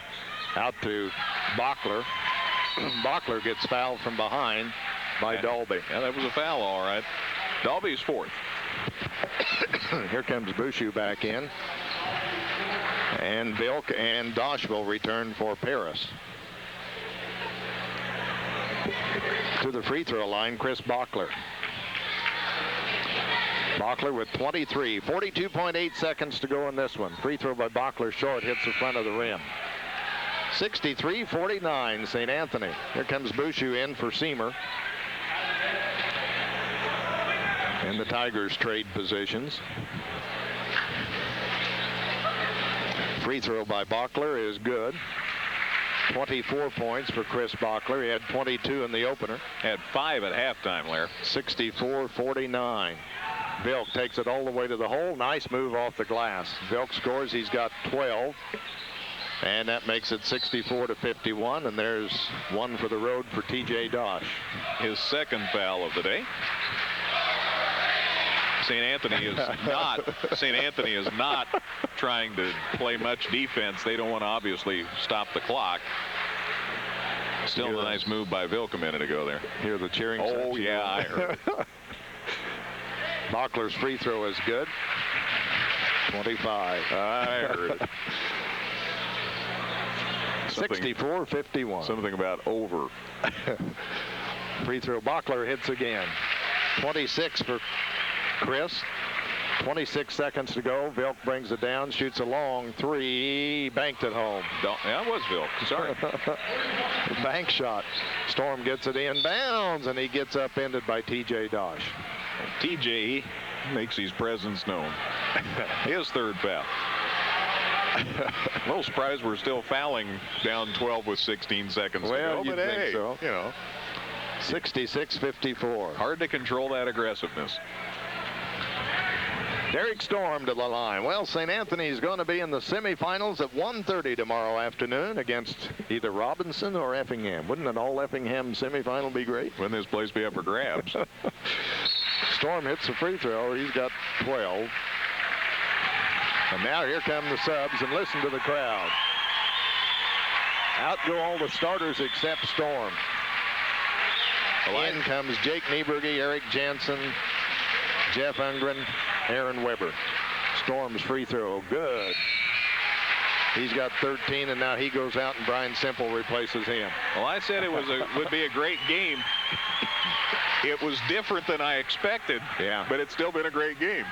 Out to Bachler. Bachler gets fouled from behind by Dalby. Yeah, that was a foul, all right. Dalby's fourth. Here comes Bouchou back in. And Vilk and Dosh will return for Paris. To the free throw line, Chris Bachler. Bachler with 23. 42.8 seconds to go in this one. Free throw by Bachler short, hits the front of the rim. 63-49, St. Anthony. Here comes Bouchou in for Seamer. And the Tigers trade positions. Free throw by Bachler is good. 24 points for Chris Bachler. He had 22 in the opener. Had 5 at halftime, Lair. 64-49. Vilk takes it all the way to the hole. Nice move off the glass. Vilk scores. He's got 12. And that makes it 64-51. And there's one for the road for T.J. Dosh. His second foul of the day. St. Anthony is not trying to play much defense. They don't want to obviously stop the clock. Still a nice move by Vilk a minute ago there. Hear the cheering. Oh, yeah, I heard it. Bachler's free throw is good. 25. I heard it. 64-51. Something about over. Free throw. Bachler hits again. 26 for Chris. 26 seconds to go. Vilk brings it down, shoots a long 3, banked it home. That was Vilk. Sorry. Bank shot. Storm gets it inbounds, and he gets upended by T.J. Dosh. T.J. makes his presence known. His third foul. A little surprised we're still fouling down 12 with 16 seconds to go. Well, you'd think so. You know. 66-54. Hard to control that aggressiveness. Derek Storm to the line. Well, St. Anthony's going to be in the semifinals at 1:30 tomorrow afternoon against either Robinson or Effingham. Wouldn't an all Effingham semifinal be great? Wouldn't this place be up for grabs? Storm hits the free throw. He's got 12. And now here come the subs, and listen to the crowd. Out go all the starters except Storm. In comes Jake Nieberge, Eric Jansen, Jeff Ungren, Aaron Weber. Storm's free throw, good. He's got 13, and now he goes out, and Brian Semple replaces him. Well, I said it would be a great game. It was different than I expected, but it's still been a great game.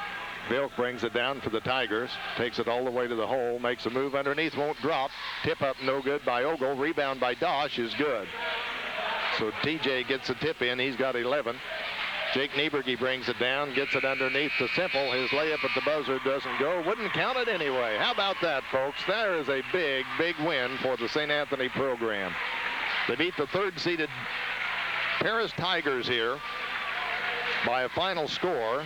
Vilk brings it down for the Tigers, takes it all the way to the hole, makes a move underneath, won't drop. Tip up, no good by Ogle. Rebound by Dosh is good. So TJ gets a tip in. He's got 11. Jake Nieberge brings it down, gets it underneath to Semple. His layup at the buzzer doesn't go. Wouldn't count it anyway. How about that, folks? There is a big, big win for the St. Anthony program. They beat the third-seeded Paris Tigers here by a final score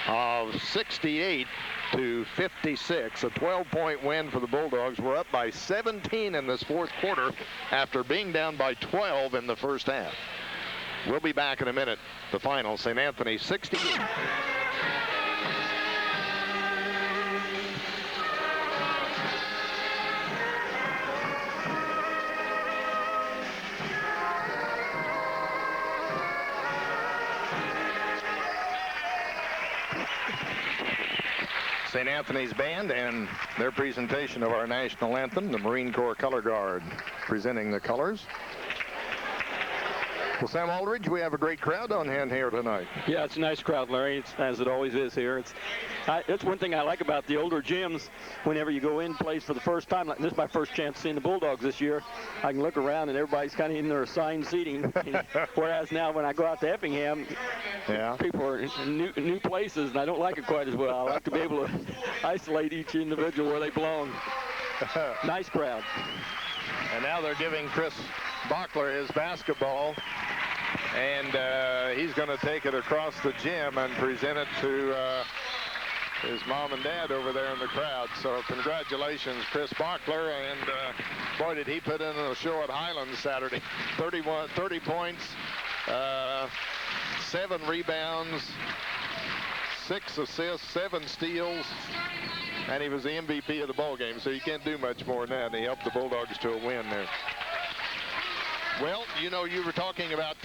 of 68-56, a 12-point win for the Bulldogs. We're up by 17 in this fourth quarter after being down by 12 in the first half. We'll be back in a minute. The final, St. Anthony 68. St. Anthony's band and their presentation of our national anthem, the Marine Corps Color Guard, presenting the colors. Well, Sam Aldridge, we have a great crowd on hand here tonight. Yeah, it's a nice crowd, Larry. It's, as it always is here. It's one thing I like about the older gyms. Whenever you go in plays for the first time, like this is my first chance seeing the Bulldogs this year, I can look around and everybody's kind of in their assigned seating. Whereas now when I go out to Effingham, people are in new places, and I don't like it quite as well. I like to be able to isolate each individual where they belong. Nice crowd. And now they're giving Chris Bockler his basketball, and he's going to take it across the gym and present it to his mom and dad over there in the crowd. So congratulations, Chris Bockler, and boy, did he put in a show at Highlands Saturday. 30 points, 7 rebounds, 6 assists, 7 steals, and he was the MVP of the ball game, so you can't do much more than that, and he helped the Bulldogs to a win there. Well, you know, you were talking about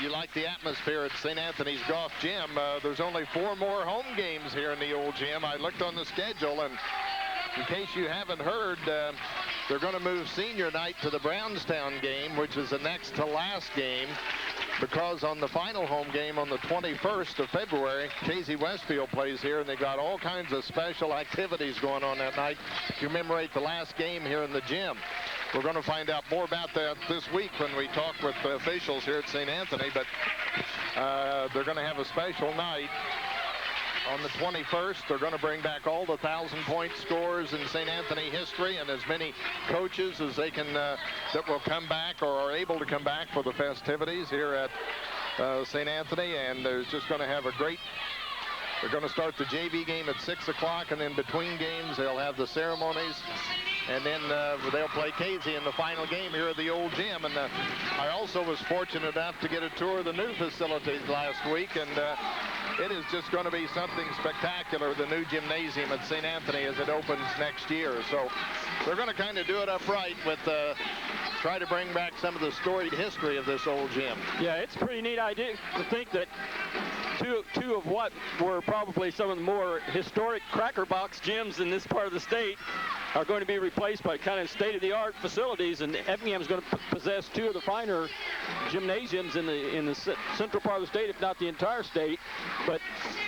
you like the atmosphere at St. Anthony's Golf Gym. There's only 4 more home games here in the old gym. I looked on the schedule, and in case you haven't heard, they're going to move senior night to the Brownstown game, which is the next to last game, because on the final home game on the 21st of February, Casey Westfield plays here, and they got all kinds of special activities going on that night to commemorate the last game here in the gym. We're going to find out more about that this week when we talk with the officials here at St. Anthony, but they're going to have a special night on the 21st. They're going to bring back all the 1,000-point scores in St. Anthony history, and as many coaches as they can that will come back or are able to come back for the festivities here at St. Anthony. And there's just going to have a great. They're going to start the JV game at 6 o'clock, and then between games they'll have the ceremonies, and then they'll play Casey in the final game here at the old gym. And I also was fortunate enough to get a tour of the new facilities last week, and it is just going to be something spectacular, the new gymnasium at St. Anthony as it opens next year. So they're going to kind of do it up right with try to bring back some of the storied history of this old gym. Yeah, it's a pretty neat idea to think that two of what were probably some of the more historic cracker box gyms in this part of the state are going to be replaced by kind of state-of-the-art facilities, and Effingham is going to possess 2 of the finer gymnasiums in the central part of the state, if not the entire state. But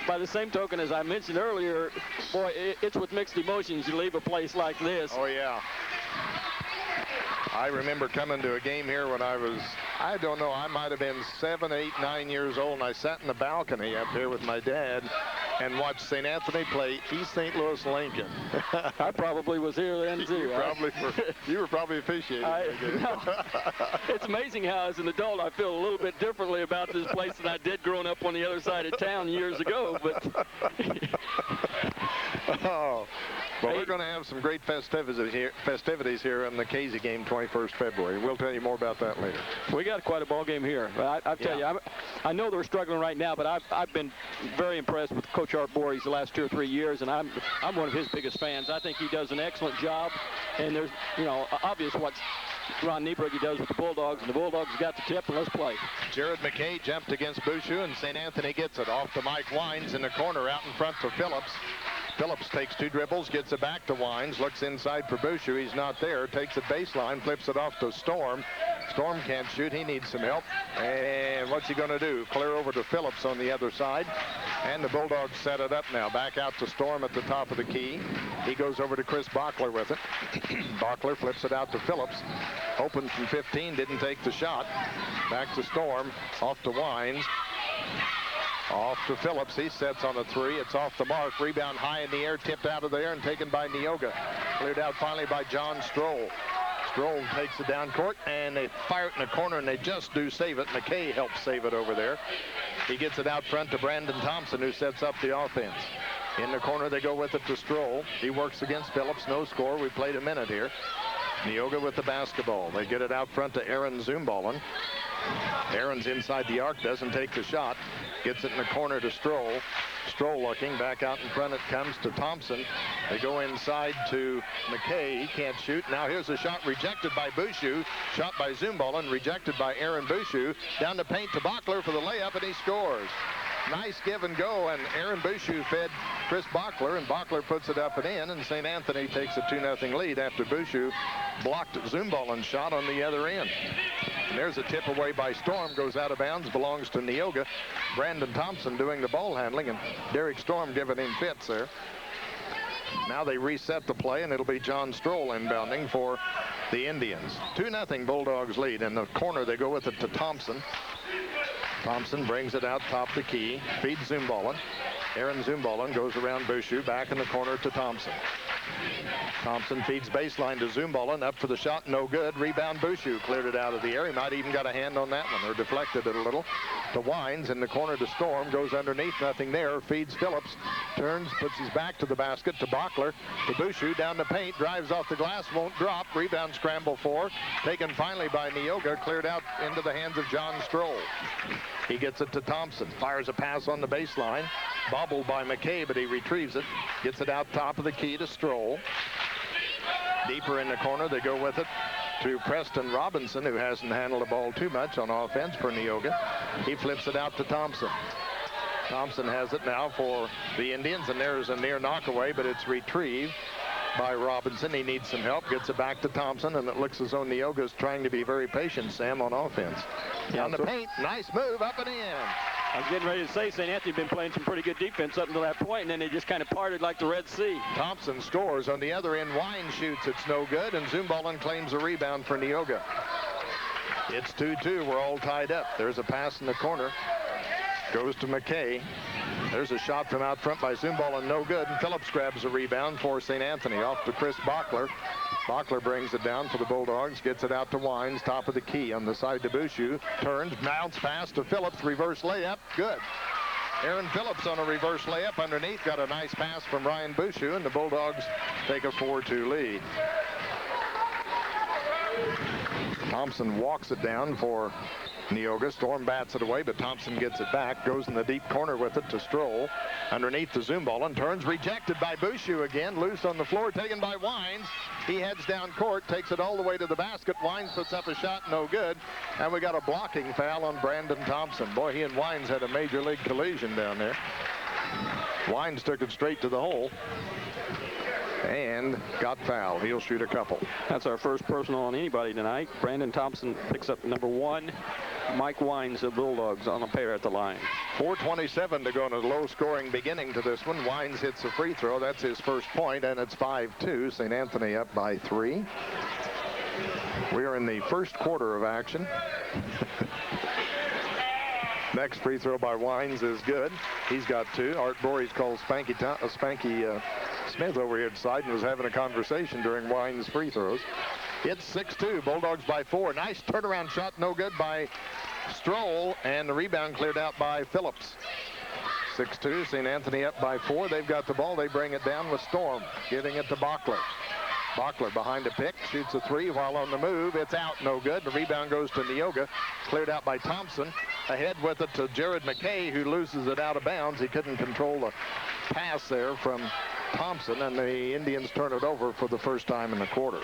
by the same token, as I mentioned earlier, boy, it's with mixed emotions you leave a place like this. Oh, yeah. I remember coming to a game here when I was, I don't know, I might have been 7, 8, 9 years old, and I sat in the balcony up here with my dad and watched St. Anthony play East St. Louis Lincoln. I probably was here then, too. You were probably officiating. It's amazing how, as an adult, I feel a little bit differently about this place than I did growing up on the other side of town years ago. But oh. Well, we're going to have some great festivities here in the Casey game 21st February. We'll tell you more about that later. We got quite a ball game here. I tell you, I know they're struggling right now, but I've been very impressed with Coach Art Voorhees the last 2 or 3 years, and I'm one of his biggest fans. I think he does an excellent job, and there's, you know, obvious what Ron Niebrugge does with the Bulldogs, and the Bulldogs got the tip, and let's play. Jared McKay jumped against Bouchou, and St. Anthony gets it off to Mike Wines in the corner out in front to Phillips. Phillips takes 2 dribbles, gets it back to Wines, looks inside for Bouchou. He's not there. Takes it baseline, flips it off to Storm. Storm can't shoot. He needs some help. And what's he going to do? Clear over to Phillips on the other side. And the Bulldogs set it up now. Back out to Storm at the top of the key. He goes over to Chris Bockler with it. Bockler flips it out to Phillips. Open from 15, didn't take the shot. Back to Storm, off to Wines. Off to Phillips. He sets on a 3. It's off the mark. Rebound high in the air, tipped out of there and taken by Neoga. Cleared out finally by John Stroll. Stroll takes it down court, and they fire it in the corner, and they just do save it. McKay helps save it over there. He gets it out front to Brandon Thompson, who sets up the offense. In the corner, they go with it to Stroll. He works against Phillips. No score. We played a minute here. Neoga with the basketball. They get it out front to Aaron Zumballen. Aaron's inside the arc, doesn't take the shot. Gets it in the corner to Stroll. Stroll looking, back out in front it comes to Thompson. They go inside to McKay. He can't shoot. Now here's a shot rejected by Bouchou. Shot by Zumballen, rejected by Aaron Bouchou. Down to paint to Bockler for the layup, and he scores. Nice give and go, and Aaron Bouchou fed Chris Bockler, and Bockler puts it up and in, and St. Anthony takes a 2-0 lead after Bouchou blocked Zumballen's shot on the other end. And there's a tip away by Storm, goes out of bounds, belongs to Neoga. Brandon Thompson doing the ball handling, and Derek Storm giving him fits there. Now they reset the play, and it'll be John Stroll inbounding for the Indians. 2-0 Bulldogs lead. In the corner, they go with it to Thompson. Thompson brings it out top the key, feeds Zumballen. Aaron Zumballen goes around Bouchou, back in the corner to Thompson. Thompson feeds baseline to Zumballen, up for the shot, no good. Rebound, Bouchou cleared it out of the air. He might even got a hand on that one, or deflected it a little. To Wines in the corner to Storm, goes underneath, nothing there. Feeds Phillips, turns, puts his back to the basket to Bachler, to Bouchou, down the paint, drives off the glass, won't drop. Rebound scramble for, taken finally by Neoga, cleared out into the hands of John Stroll. He gets it to Thompson, fires a pass on the baseline, bobbled by McKay, but he retrieves it, gets it out top of the key to Stroll. Deeper in the corner, they go with it to Preston Robinson, who hasn't handled the ball too much on offense for Neoga. He flips it out to Thompson. Thompson has it now for the Indians, and there's a near knockaway, but it's retrieved by Robinson. He needs some help, gets it back to Thompson, and it looks as though Neoga's trying to be very patient, Sam, on offense. Down the paint, nice move, up and in. I was getting ready to say St. Anthony's been playing some pretty good defense up until that point, and then they just kind of parted like the Red Sea. Thompson scores. On the other end, Wine shoots. It's no good, and Zumballen claims a rebound for Neoga. It's 2-2. We're all tied up. There's a pass in the corner. Goes to McKay. There's a shot from out front by Zumballen, no good, and Phillips grabs a rebound for St. Anthony. Off to Chris Bachler. Bachler brings it down for the Bulldogs, gets it out to Wines, top of the key on the side to Bouchou. Turns, bounce pass to Phillips, reverse layup, good. Aaron Phillips on a reverse layup underneath, got a nice pass from Ryan Bouchou, and the Bulldogs take a 4-2 lead. Thompson walks it down for Neoga. Storm bats it away, but Thompson gets it back, goes in the deep corner with it to Stroll. Underneath the Zumballen, turns, rejected by Bouchou again, loose on the floor, taken by Wines. He heads down court, takes it all the way to the basket. Wines puts up a shot, no good. And we got a blocking foul on Brandon Thompson. Boy, he and Wines had a major league collision down there. Wines took it straight to the hole and got fouled. He'll shoot a couple. That's our first personal on anybody tonight. Brandon Thompson picks up number 1. Mike Wines of Bulldogs on a pair at the line. 4:27 to go in a low-scoring beginning to this one. Wines hits a free throw. That's his first point, and it's 5-2. St. Anthony up by 3. We are in the first quarter of action. Next free throw by Wines is good. He's got 2. Art Voorhees calls Spanky Smith over here at the side and was having a conversation during Wines' free throws. It's 6-2. Bulldogs by 4. Nice turnaround shot, no good by Stroll, and the rebound cleared out by Phillips. 6-2. St. Anthony up by 4. They've got the ball. They bring it down with Storm, giving it to Bachler. Bachler behind a pick, shoots a 3 while on the move. It's out, no good. The rebound goes to Neoga, cleared out by Thompson. Ahead with it to Jared McKay, who loses it out of bounds. He couldn't control the pass there from Thompson, and the Indians turn it over for the first time in the quarter.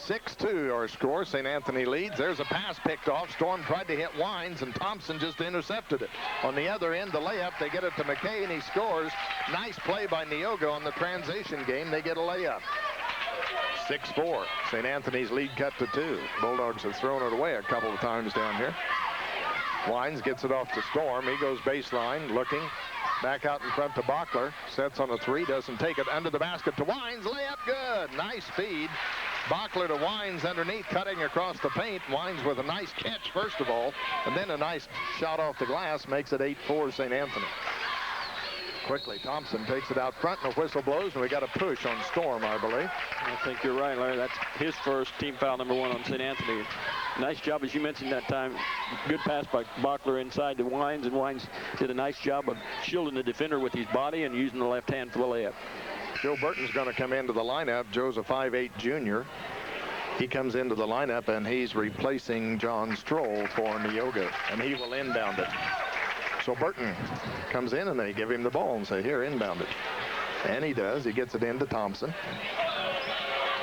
6-2 our score. St. Anthony leads. There's a pass picked off. Storm tried to hit Wines, and Thompson just intercepted it. On the other end, the layup, they get it to McKay, and he scores. Nice play by Neoga on the transition game. They get a layup. 6-4. St. Anthony's lead cut to 2. Bulldogs have thrown it away a couple of times down here. Wines gets it off to Storm. He goes baseline, looking. Back out in front to Bachler. Sets on a 3, doesn't take it. Under the basket to Wines. Layup good. Nice feed. Bachler to Wines underneath, cutting across the paint. Wines with a nice catch, first of all, and then a nice shot off the glass, makes it 8-4 St. Anthony. Quickly, Thompson takes it out front, and the whistle blows, and we got a push on Storm, I believe. I think you're right, Larry. That's his first team foul, number 1 on St. Anthony. Nice job, as you mentioned that time. Good pass by Bachler inside to Wines, and Wines did a nice job of shielding the defender with his body and using the left hand for the layup. Joe Burton's going to come into the lineup. Joe's a 5'8 junior. He comes into the lineup, and he's replacing John Stroll for Neoga, and he will inbound it. So Burton comes in, and they give him the ball and say, here, inbound it. And he does. He gets it into Thompson.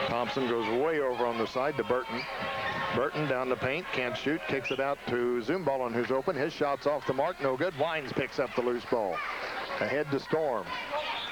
Thompson goes way over on the side to Burton. Burton down the paint, can't shoot, kicks it out to Zumballen, who's open. His shot's off the mark, no good. Wines picks up the loose ball. Ahead to Storm.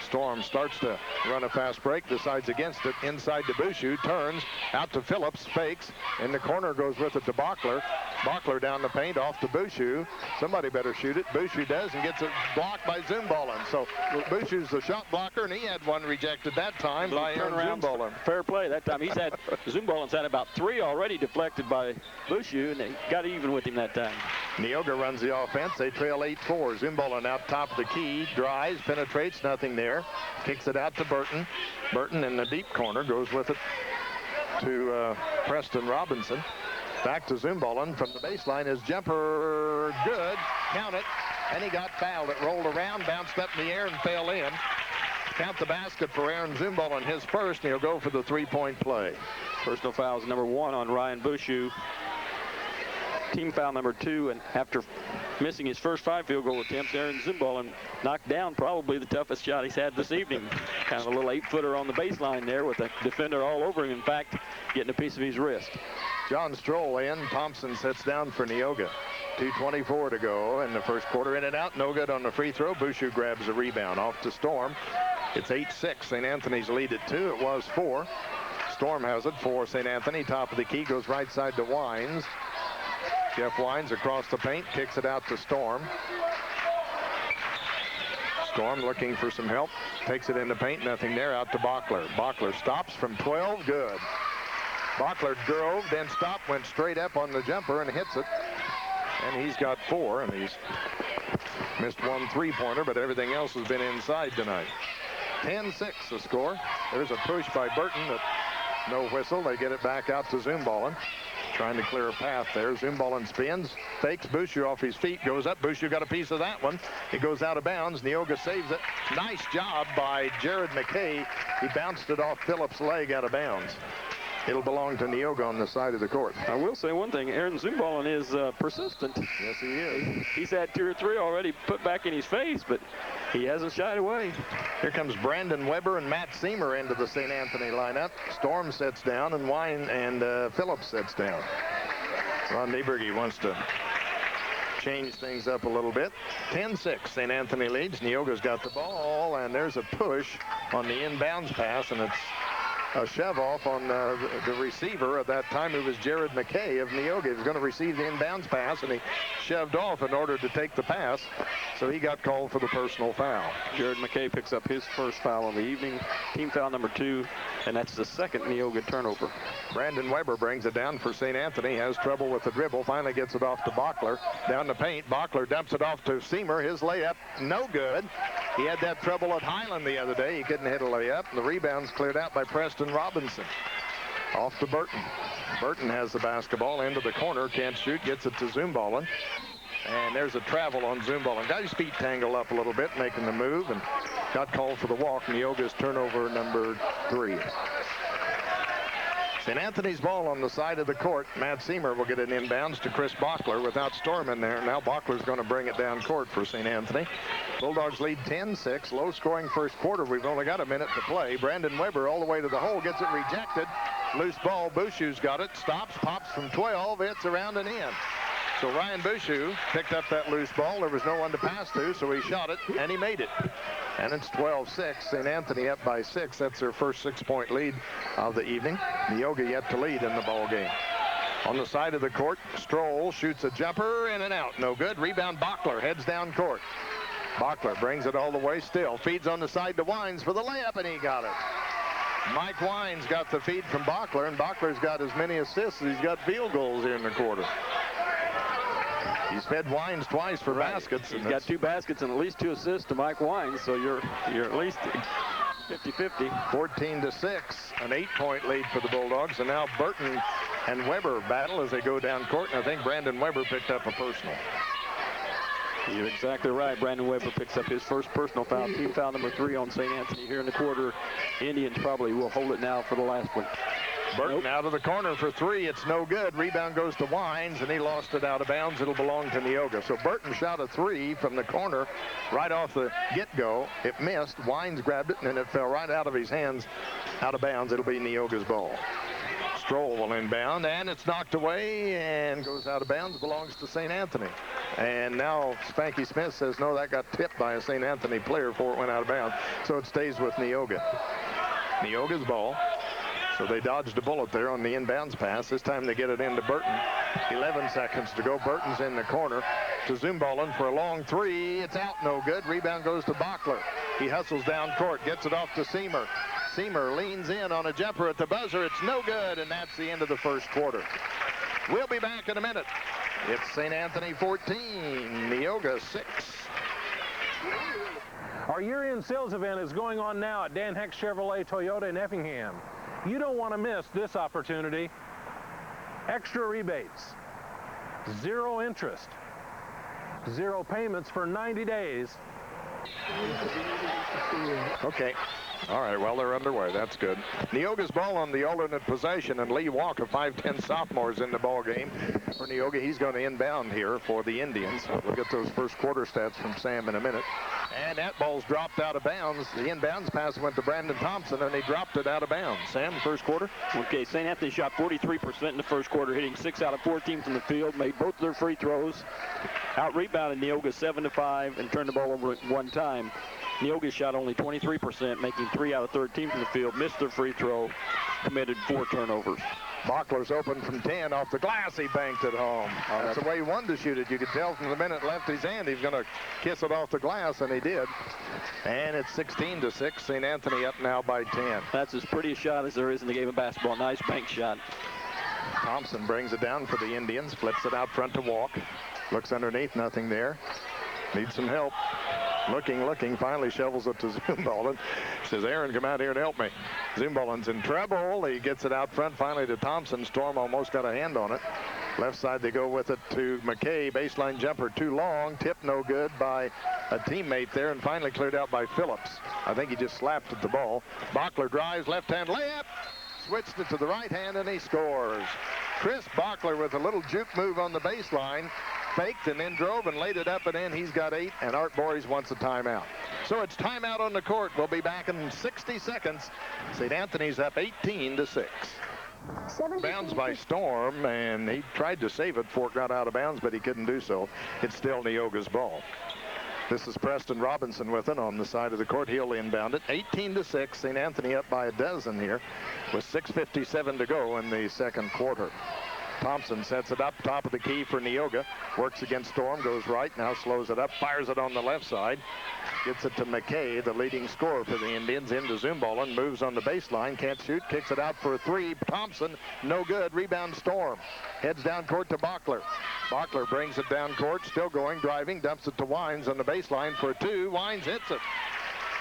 Storm starts to run a fast break, decides against it, inside to Bouchou, turns, out to Phillips, fakes, in the corner, goes with it to Bachler. Bachler down the paint, off to Bouchou. Somebody better shoot it. Bouchou does and gets it blocked by Zumbalin. So Bouchou's the shot blocker, and he had one rejected that time by Zumbalin. Fair play that time. He's had, Zumbalin's had about 3 already deflected by Bouchou, and they got even with him that time. Neoga runs the offense. They trail 8-4. Zumbalin out top of the key, drives, penetrates, nothing there. Kicks it out to Burton. Burton in the deep corner goes with it to Preston Robinson. Back to Zumbalin from the baseline. His jumper good. Count it. And he got fouled. It rolled around, bounced up in the air, and fell in. Count the basket for Aaron Zumbalin, his first, and he'll go for the three-point play. Personal fouls number 1 on Ryan Bouchou. Team foul number 2, and after missing his first 5 field goal attempts, Aaron Zumbalin knocked down probably the toughest shot he's had this evening. Kind of a little 8-footer on the baseline there with a defender all over him. In fact, getting a piece of his wrist. John Stroll in. Thompson sits down for Neoga. 2:24 to go in the first quarter. In and out, no good on the free throw. Bouchou grabs the rebound. Off to Storm. It's 8-6. St. Anthony's lead at 2. It was 4. Storm has it for St. Anthony. Top of the key, goes right side to Wines. Jeff Wines across the paint, kicks it out to Storm. Storm looking for some help, takes it in the paint, nothing there, out to Bachler. Bachler stops from 12, good. Bachler drove, then stopped, went straight up on the jumper and hits it. And he's got 4, and he's missed 1 3-pointer, but everything else has been inside tonight. 10-6 the score. There's a push by Burton, but no whistle. They get it back out to Zumbalin. Trying to clear a path there. Zumbalin spins, fakes Bouchou off his feet, goes up. Bouchou got a piece of that one. It goes out of bounds. Neoga saves it. Nice job by Jared McKay. He bounced it off Phillips' leg out of bounds. It'll belong to Neoga on the side of the court. I will say one thing. Aaron Zumbalin is persistent. Yes, he is. He's had 2 or 3 already put back in his face, but he hasn't shied away. Here comes Brandon Weber and Matt Seamer into the St. Anthony lineup. Storm sits down, and Phillips sits down. Ron Nieberge wants to change things up a little bit. 10-6, St. Anthony leads. Neoga's got the ball, and there's a push on the inbounds pass, and it's a shove off on the receiver at that time, who was Jared McKay of Neoga. He was going to receive the inbounds pass, and he shoved off in order to take the pass, so he got called for the personal foul. Jared McKay picks up his first foul of the evening, team foul number 2, and that's the second Neoga turnover. Brandon Weber brings it down for St. Anthony, has trouble with the dribble, finally gets it off to Bachler. Down the paint, Bachler dumps it off to Seamer. His layup, no good. He had that trouble at Highland the other day. He couldn't hit a layup. The rebound's cleared out by Preston Robinson. Off to Burton. Burton has the basketball into the corner, can't shoot, gets it to Zumbalin. And there's a travel on Zumbalin. Got his feet tangled up a little bit, making the move, and got called for the walk. Neoga's turnover number 3. St. Anthony's ball on the side of the court. Matt Seamer will get an inbounds to Chris Bachler without Storm in there. Now Bachler's going to bring it down court for St. Anthony. Bulldogs lead 10-6. Low-scoring first quarter. We've only got a minute to play. Brandon Weber all the way to the hole. Gets it rejected. Loose ball. Bouchou's got it. Stops. Pops from 12. It's around and in. So Ryan Bouchou picked up that loose ball. There was no one to pass to, so he shot it, and he made it. And it's 12-6. St. Anthony up by 6. That's their first 6-point lead of the evening. Neoga yet to lead in the ball game. On the side of the court, Stroll shoots a jumper, in and out. No good. Rebound, Bachler heads down court. Bachler brings it all the way still. Feeds on the side to Wines for the layup, and he got it. Mike Wines got the feed from Bachler, and Bachler's got as many assists as he's got field goals here in the quarter. He's fed Wines twice for baskets. He's got 2 baskets and at least 2 assists to Mike Wines, so you're at least 50-50. 14-6, an 8-point lead for the Bulldogs. And now Burton and Weber battle as they go down court, and I think Brandon Weber picked up a personal. You're exactly right. Brandon Weber picks up his first personal foul, team foul number 3 on St. Anthony here in the quarter. Indians probably will hold it now for the last one. Burton out of the corner for 3. It's no good. Rebound goes to Wines, and he lost it out of bounds. It'll belong to Neoga. So Burton shot a 3 from the corner right off the get-go. It missed. Wines grabbed it, and it fell right out of his hands, out of bounds. It'll be Neoga's ball. Stroll will inbound, and it's knocked away and goes out of bounds, belongs to St. Anthony. And now Spanky Smith says, no, that got tipped by a St. Anthony player before it went out of bounds. So it stays with Neoga. Neoga's ball. So they dodged a bullet there on the inbounds pass. This time they get it into Burton. 11 seconds to go. Burton's in the corner to Zumbalin for a long three. It's out, no good. Rebound goes to Bachler. He hustles down court, gets it off to Seamer. Seamer leans in on a jumper at the buzzer. It's no good, and that's the end of the first quarter. We'll be back in a minute. It's St. Anthony 14, Neoga 6. Our year-end sales event is going on now at Dan Heck Chevrolet Toyota in Effingham. You don't want to miss this opportunity. Extra rebates, 0 interest, 0 payments for 90 days. Okay. All right, well, they're underway. That's good. Neoga's ball on the alternate possession, and Lee Walker, 5'10 sophomore, in the ball game for Neoga. He's going to inbound here for the Indians. We'll get those first quarter stats from Sam in a minute. And that ball's dropped out of bounds. The inbounds pass went to Brandon Thompson, and he dropped it out of bounds. Sam, first quarter? Okay, St. Anthony shot 43% in the first quarter, hitting 6 out of 14 from the field, made both of their free throws. Out-rebounded Neoga 7-5 and turned the ball over one time. Neoga shot only 23%, making 3 out of 13 from the field, missed their free throw, committed 4 turnovers. Bachler's open from 10 off the glass. He banked it home. That's the way he wanted to shoot it. You could tell from the minute left his hand he's going to kiss it off the glass, and he did. And it's 16-6. St. Anthony up now by 10. That's as pretty a shot as there is in the game of basketball. Nice bank shot. Thompson brings it down for the Indians, flips it out front to Walk. Looks underneath, nothing there. Needs some help. Looking, finally shovels it to Zumbalin. Says, Aaron, come out here and help me. Zumbalin's in trouble. He gets it out front finally to Thompson. Storm almost got a hand on it. Left side, they go with it to McKay. Baseline jumper too long. Tip no good by a teammate there, and finally cleared out by Phillips. I think he just slapped at the ball. Bachler drives, left-hand layup. Switched it to the right hand, and he scores. Chris Bachler with a little juke move on the baseline. Faked and then drove and laid it up and in. He's got 8, and Art Bories wants a timeout. So it's timeout on the court. We'll be back in 60 seconds. St. Anthony's up 18-6. Bounds by Storm, and he tried to save it before it got out of bounds, but he couldn't do so. It's still Neoga's ball. This is Preston Robinson with it on the side of the court. He'll inbound it. 18-6. St. Anthony up by a dozen here with 6:57 to go in the second quarter. Thompson sets it up, top of the key for Neoga. Works against Storm, goes right, now slows it up, fires it on the left side. Gets it to McKay, the leading scorer for the Indians, into Zumbalin. Moves on the baseline, can't shoot, kicks it out for a 3. Thompson, no good, rebound Storm. Heads down court to Bachler. Bachler brings it down court, still going, driving, dumps it to Wines on the baseline for a 2. Wines hits it.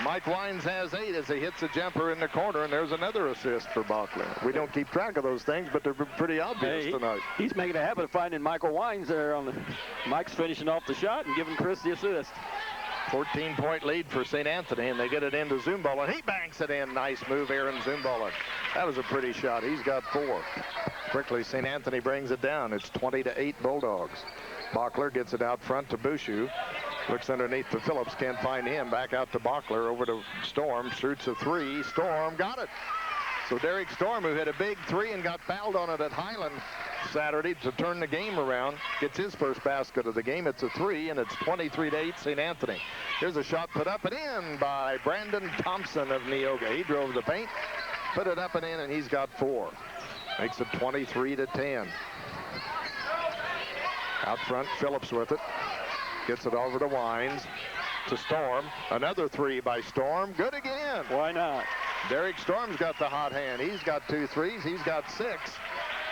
Mike Wines has 8 as he hits a jumper in the corner, and there's another assist for Bachler. We don't keep track of those things, but they're pretty obvious tonight. He's making a habit of finding Michael Wines there on the. Mike's finishing off the shot and giving Chris the assist. 14-point lead for St. Anthony, and they get it into Zumbalin. He banks it in. Nice move, Aaron Zumbalin. That was a pretty shot. He's got 4. Quickly, St. Anthony brings it down. It's 20-8 Bulldogs. Bachler gets it out front to Bouchou. Looks underneath to Phillips, can't find him. Back out to Bachler, over to Storm, shoots a 3. Storm got it. So Derek Storm, who hit a big 3 and got fouled on it at Highland Saturday to turn the game around, gets his first basket of the game. It's a 3, and it's 23-8 St. Anthony. Here's a shot put up and in by Brandon Thompson of Neoga. He drove the paint, put it up and in, and he's got 4. Makes it 23-10. Out front, Phillips with it. Gets it over to Wines, to Storm. Another 3 by Storm. Good again. Why not? Derek Storm's got the hot hand. He's got 2 threes. He's got 6.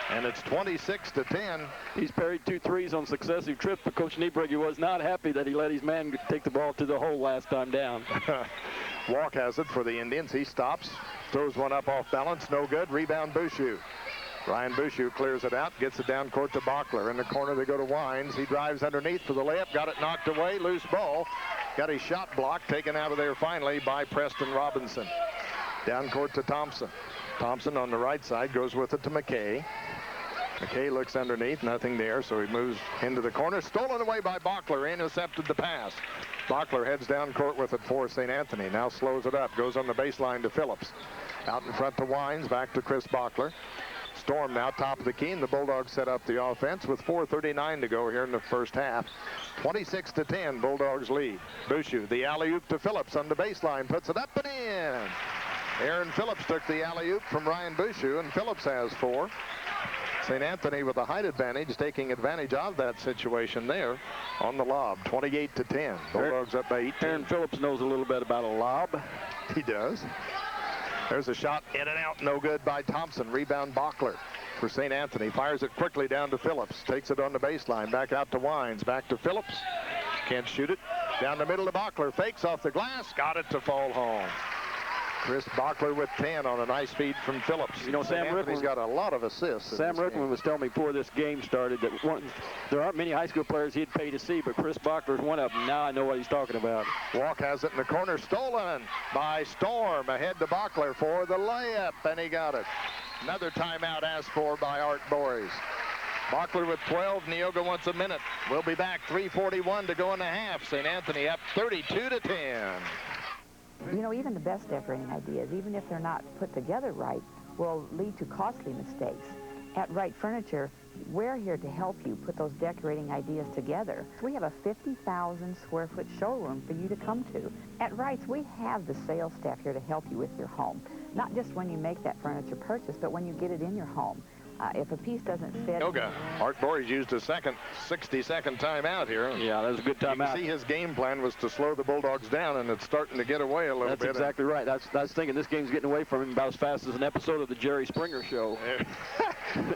And it's 26-10. He's parried 2 threes on successive trips, but Coach Niebrugge was not happy that he let his man take the ball to the hole last time down. Walk has it for the Indians. He stops, throws one up off balance. No good. Rebound Bouchou. Ryan Bouchou clears it out, gets it down court to Bachler. In the corner, they go to Wines. He drives underneath for the layup, got it knocked away, loose ball. Got his shot blocked, taken out of there finally by Preston Robinson. Down court to Thompson. Thompson on the right side goes with it to McKay. McKay looks underneath, nothing there, so he moves into the corner. Stolen away by Bachler, intercepted the pass. Bachler heads down court with it for St. Anthony. Now slows it up, goes on the baseline to Phillips. Out in front to Wines, back to Chris Bachler. Storm now top of the key, and the Bulldogs set up the offense with 4:39 to go here in the first half. 26-10, Bulldogs lead. Bushu, the alley-oop to Phillips on the baseline, puts it up and in. Aaron Phillips took the alley-oop from Ryan Bushu, and Phillips has 4. St. Anthony with a height advantage, taking advantage of that situation there on the lob. 28-10. Bulldogs up by 18. Aaron Phillips knows a little bit about a lob. He does. There's a shot in and out, no good by Thompson. Rebound Bachler for St. Anthony. Fires it quickly down to Phillips. Takes it on the baseline. Back out to Wines. Back to Phillips. Can't shoot it. Down the middle to Bachler. Fakes off the glass. Got it to fall home. Chris Bachler with 10 on a nice feed from Phillips. You know, Sam Anthony's Rickman got a lot of assists. Sam Rickman was telling me before this game started that there aren't many high school players he'd pay to see, but Chris Bachler's one of them. Now I know what he's talking about. Walk has it in the corner, stolen by Storm. Ahead to Bachler for the layup, and he got it. Another timeout asked for by Art Bories. Bachler with 12. Neoga wants a minute. We'll be back. 3:41 to go in the half. St. Anthony up 32-10. You know, even the best decorating ideas, even if they're not put together right, will lead to costly mistakes. At Wright Furniture, we're here to help you put those decorating ideas together. We have a 50,000 square foot showroom for you to come to. At Wright's, we have the sales staff here to help you with your home. Not just when you make that furniture purchase, but when you get it in your home. If a piece doesn't fit... Yoga. Art Bories used a 60-second timeout here. Yeah, that was a good timeout. You can see his game plan was to slow the Bulldogs down, and it's starting to get away a little bit. That's exactly right. I was thinking this game's getting away from him about as fast as an episode of the Jerry Springer Show.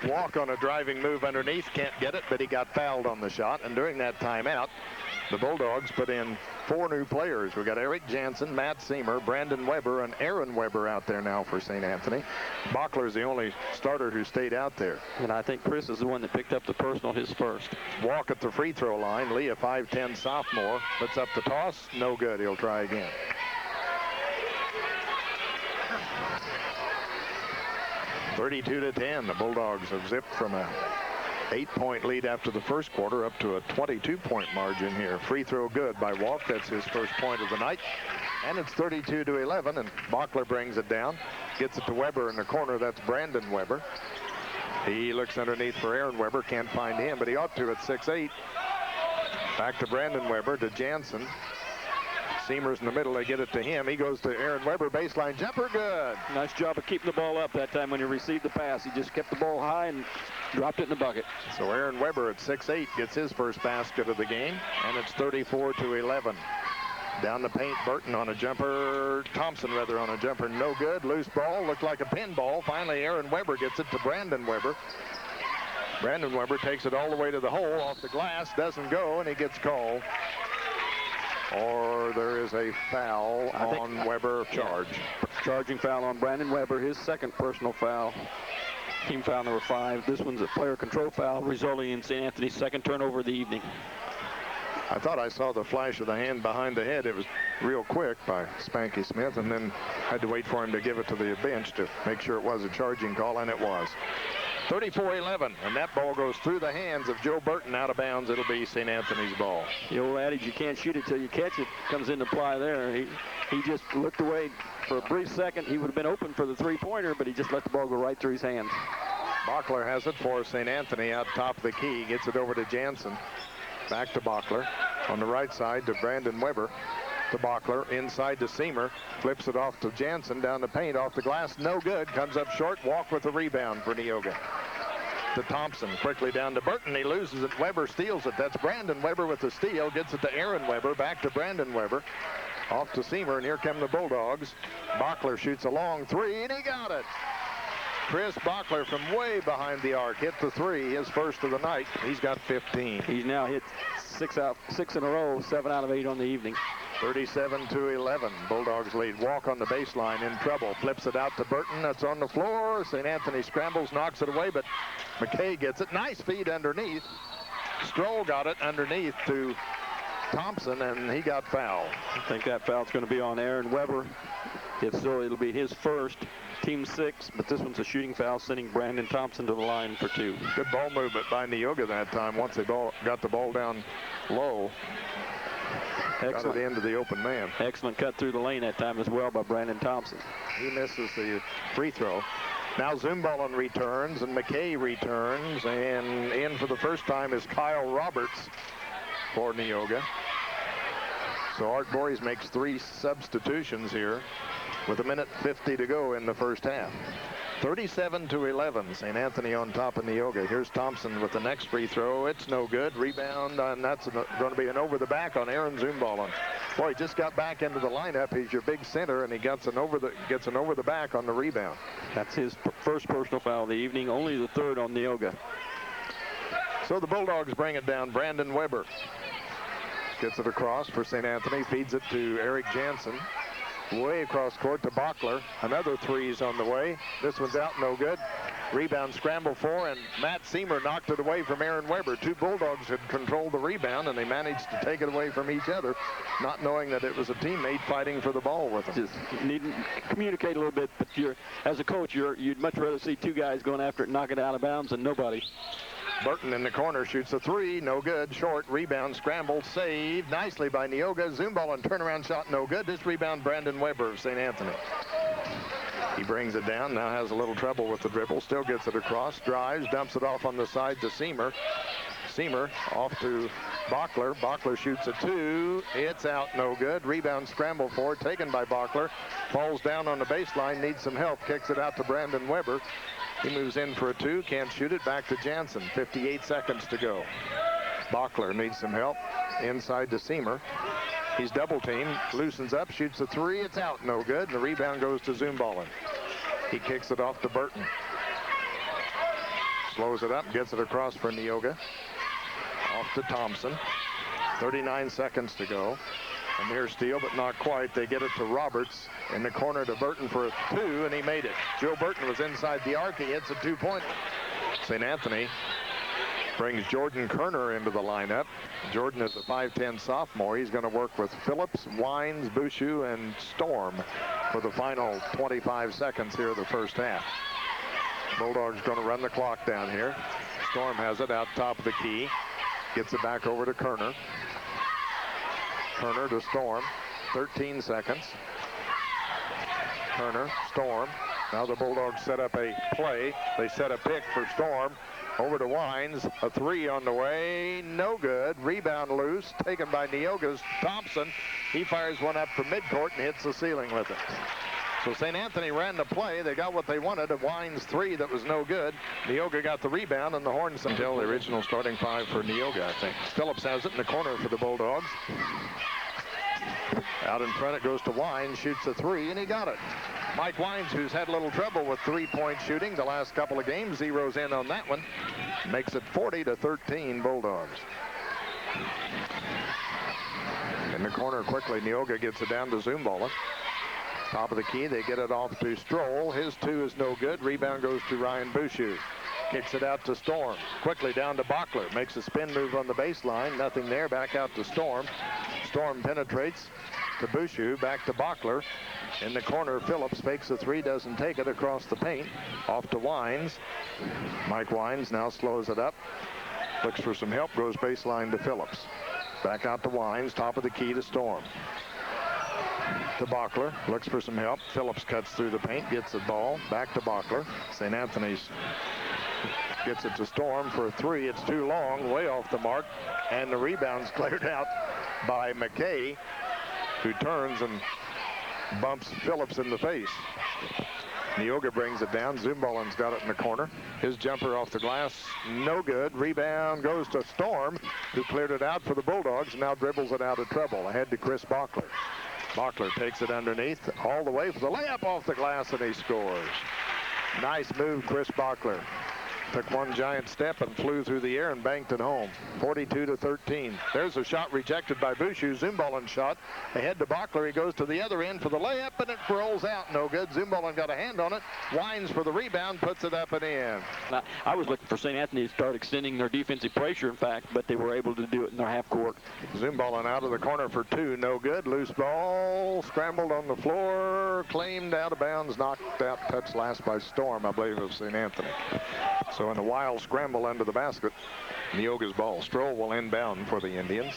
Walk on a driving move underneath. Can't get it, but he got fouled on the shot. And during that timeout, the Bulldogs put in 4 new players. We got Eric Jansen, Matt Seamer, Brandon Weber, and Aaron Weber out there now for St. Anthony. Bachler's the only starter who stayed out there. And I think Chris is the one that picked up the personal, his first. Walk at the free throw line. Lee, a 5'10 sophomore, puts up the toss. No good. He'll try again. (32-10). The Bulldogs have zipped from a 8-point lead after the first quarter up to a 22-point margin here. Free throw good by Walk. That's his first point of the night. And it's 32-11, and Bachler brings it down. Gets it to Weber in the corner. That's Brandon Weber. He looks underneath for Aaron Weber. Can't find him, but he ought to at 6'8". Back to Brandon Weber, to Jansen. Seamer's in the middle. They get it to him. He goes to Aaron Weber. Baseline jumper, good. Nice job of keeping the ball up that time when he received the pass. He just kept the ball high and dropped it in the bucket. So Aaron Weber at 6'8" gets his first basket of the game, and it's 34-11. Down the paint, Burton on a jumper. Thompson, rather, on a jumper. No good. Loose ball. Looked like a pinball. Finally, Aaron Weber gets it to Brandon Weber. Brandon Weber takes it all the way to the hole. Off the glass. Doesn't go, and he gets called. Or there is a foul on Weber. Charge. Charging foul on Brandon Weber. His second personal foul. Team foul number 5. This one's a player control foul, resulting in St. Anthony's second turnover of the evening. I thought I saw the flash of the hand behind the head. It was real quick by Spanky Smith, and then had to wait for him to give it to the bench to make sure it was a charging call, and it was. 34-11, and that ball goes through the hands of Joe Burton out of bounds. It'll be St. Anthony's ball. The old adage, you can't shoot it till you catch it, comes into play there. He just looked away for a brief second. He would have been open for the three-pointer, but he just let the ball go right through his hands. Bachler has it for St. Anthony out top of the key. Gets it over to Jansen. Back to Bachler. On the right side to Brandon Weber. To Bachler. Inside to Seamer. Flips it off to Jansen. Down the paint. Off the glass. No good. Comes up short. Walk with the rebound for Neoga. To Thompson. Quickly down to Burton. He loses it. Weber steals it. That's Brandon Weber with the steal. Gets it to Aaron Weber. Back to Brandon Weber. Off to Seamer. And here come the Bulldogs. Bachler shoots a long three. And he got it. Chris Bachler from way behind the arc hit the three, his first of the night. He's got 15. He's now hit six in a row, 7 out of 8 on the evening. 37-11. Bulldogs lead. Walk on the baseline, in trouble. Flips it out to Burton. That's on the floor. St. Anthony scrambles, knocks it away, but McKay gets it. Nice feed underneath. Stroll got it underneath to Thompson, and he got fouled. I think that foul's going to be on Aaron Weber. If so, it'll be his first. Team 6, but this one's a shooting foul, sending Brandon Thompson to the line for 2. Good ball movement by Neoga that time. Once they got the ball down low, got it into the open man. Excellent cut through the lane that time as well by Brandon Thompson. He misses the free throw. Now Zumballen returns and McKay returns, and in for the first time is Kyle Roberts for Neoga. So Art Voorhees makes 3 substitutions here with 1:50 to go in the first half. 37-11, St. Anthony on top of Neoga. Here's Thompson with the next free throw. It's no good. Rebound, and that's going to be an over the back on Aaron Zumballen. Boy, he just got back into the lineup. He's your big center, and he gets an over the back on the rebound. That's his first personal foul of the evening, only the 3rd on Neoga. So the Bulldogs bring it down. Brandon Weber gets it across for St. Anthony, feeds it to Eric Jansen. Way across court to Bachler. Another 3's on the way. This one's out, no good. Rebound scramble for, and Matt Seamer knocked it away from Aaron Weber. 2 Bulldogs had controlled the rebound, and they managed to take it away from each other, not knowing that it was a teammate fighting for the ball with them. Just need to communicate a little bit, but as a coach, you'd much rather see 2 guys going after it and knock it out of bounds than nobody. Burton in the corner shoots a 3, no good. Short rebound, scramble, saved nicely by Neoga. Zumballen turnaround shot, no good. This rebound, Brandon Weber of St. Anthony. He brings it down, now has a little trouble with the dribble, still gets it across, drives, dumps it off on the side to Seamer. Seamer off to Bachler. Bachler shoots a 2. It's out, no good. Rebound scramble for, taken by Bachler. Falls down on the baseline, needs some help, kicks it out to Brandon Weber. He moves in for a 2, can't shoot it, back to Jansen. 58 seconds to go. Bachler needs some help, inside to Seamer. He's double teamed, loosens up, shoots a 3, it's out, no good. And the rebound goes to Zumballen. He kicks it off to Burton. Slows it up, gets it across for Neoga. Off to Thompson. 39 seconds to go. A near steal, but not quite. They get it to Roberts in the corner to Burton for a 2, and he made it. Joe Burton was inside the arc. He hits a 2-pointer. St. Anthony brings Jordan Kerner into the lineup. Jordan is a 5'10 sophomore. He's going to work with Phillips, Wines, Bouchou, and Storm for the final 25 seconds here of the first half. Bulldogs going to run the clock down here. Storm has it out top of the key. Gets it back over to Kerner. Kerner to Storm. 13 seconds. Kerner, Storm. Now the Bulldogs set up a play. They set a pick for Storm. Over to Wines. A 3 on the way. No good. Rebound loose. Taken by Neoga's Thompson. He fires one up from midcourt and hits the ceiling with it. So St. Anthony ran the play. They got what they wanted. A Wines 3 that was no good. Neoga got the rebound, and the Horns until the original starting 5 for Neoga, I think. Phillips has it in the corner for the Bulldogs. Out in front, it goes to Wines, shoots a 3, and he got it. Mike Wines, who's had a little trouble with 3-point shooting the last couple of games, zeroes in on that one. Makes it 40-13 Bulldogs. In the corner quickly, Neoga gets it down to Zumballen. Top of the key, they get it off to Stroll. His 2 is no good. Rebound goes to Ryan Bouchou. Kicks it out to Storm. Quickly down to Bachler. Makes a spin move on the baseline. Nothing there. Back out to Storm. Storm penetrates to Bouchou. Back to Bachler. In the corner, Phillips fakes a 3. Doesn't take it across the paint. Off to Wines. Mike Wines now slows it up. Looks for some help. Goes baseline to Phillips. Back out to Wines. Top of the key to Storm. To Bachler, looks for some help. Phillips cuts through the paint, gets the ball, back to Bachler. St. Anthony's gets it to Storm for a 3. It's too long, way off the mark, and the rebound's cleared out by McKay, who turns and bumps Phillips in the face. Neoga brings it down. Zumballen's got it in the corner. His jumper off the glass, no good. Rebound goes to Storm, who cleared it out for the Bulldogs, and now dribbles it out of trouble. Ahead to Chris Bachler. Bachler takes it underneath all the way for the layup off the glass, and he scores. Nice move, Chris Bachler. Took one giant step and flew through the air and banked it home. 42-13. There's a shot rejected by Bouchou. Zumballen shot ahead to Bachler. He goes to the other end for the layup, and it rolls out. No good. Zumballen got a hand on it. Wines for the rebound, puts it up and in. I was looking for St. Anthony to start extending their defensive pressure, in fact, but they were able to do it in their half court. Zumballen out of the corner for 2. No good. Loose ball. Scrambled on the floor. Claimed out of bounds. Knocked out. Touched last by Storm, I believe, of St. Anthony. So in a wild scramble under the basket, Neoga's ball. Stroll will inbound for the Indians.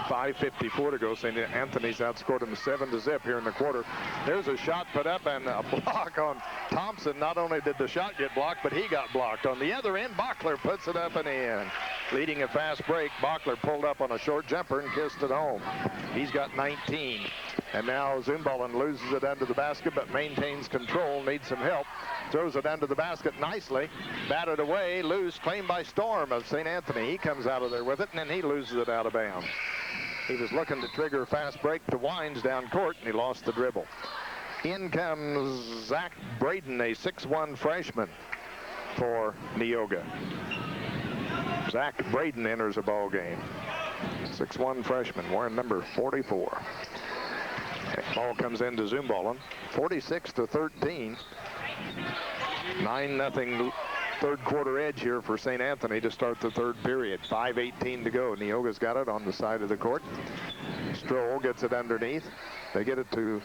5:54 to go. St. Anthony's outscored them 7-0 here in the quarter. There's a shot put up and a block on Thompson. Not only did the shot get blocked, but he got blocked. On the other end, Bachler puts it up and in. Leading a fast break, Bachler pulled up on a short jumper and kissed it home. He's got 19. And now Zumbalin loses it under the basket, but maintains control, needs some help. Throws it under the basket nicely. Batted away, loose, claimed by Storm of St. Anthony. He comes out of there with it, and then he loses it out of bounds. He was looking to trigger a fast break to Wines down court, and he lost the dribble. In comes Zach Braden, a 6'1 freshman for Neoga. Zach Braden enters the ball game. 6'1 freshman, wearing number 44. Ball comes into Zumbalin, 46-13. 9-0 third quarter edge here for St. Anthony to start the third period. 5:18 to go. Neoga's got it on the side of the court. Stroll gets it underneath. They get it to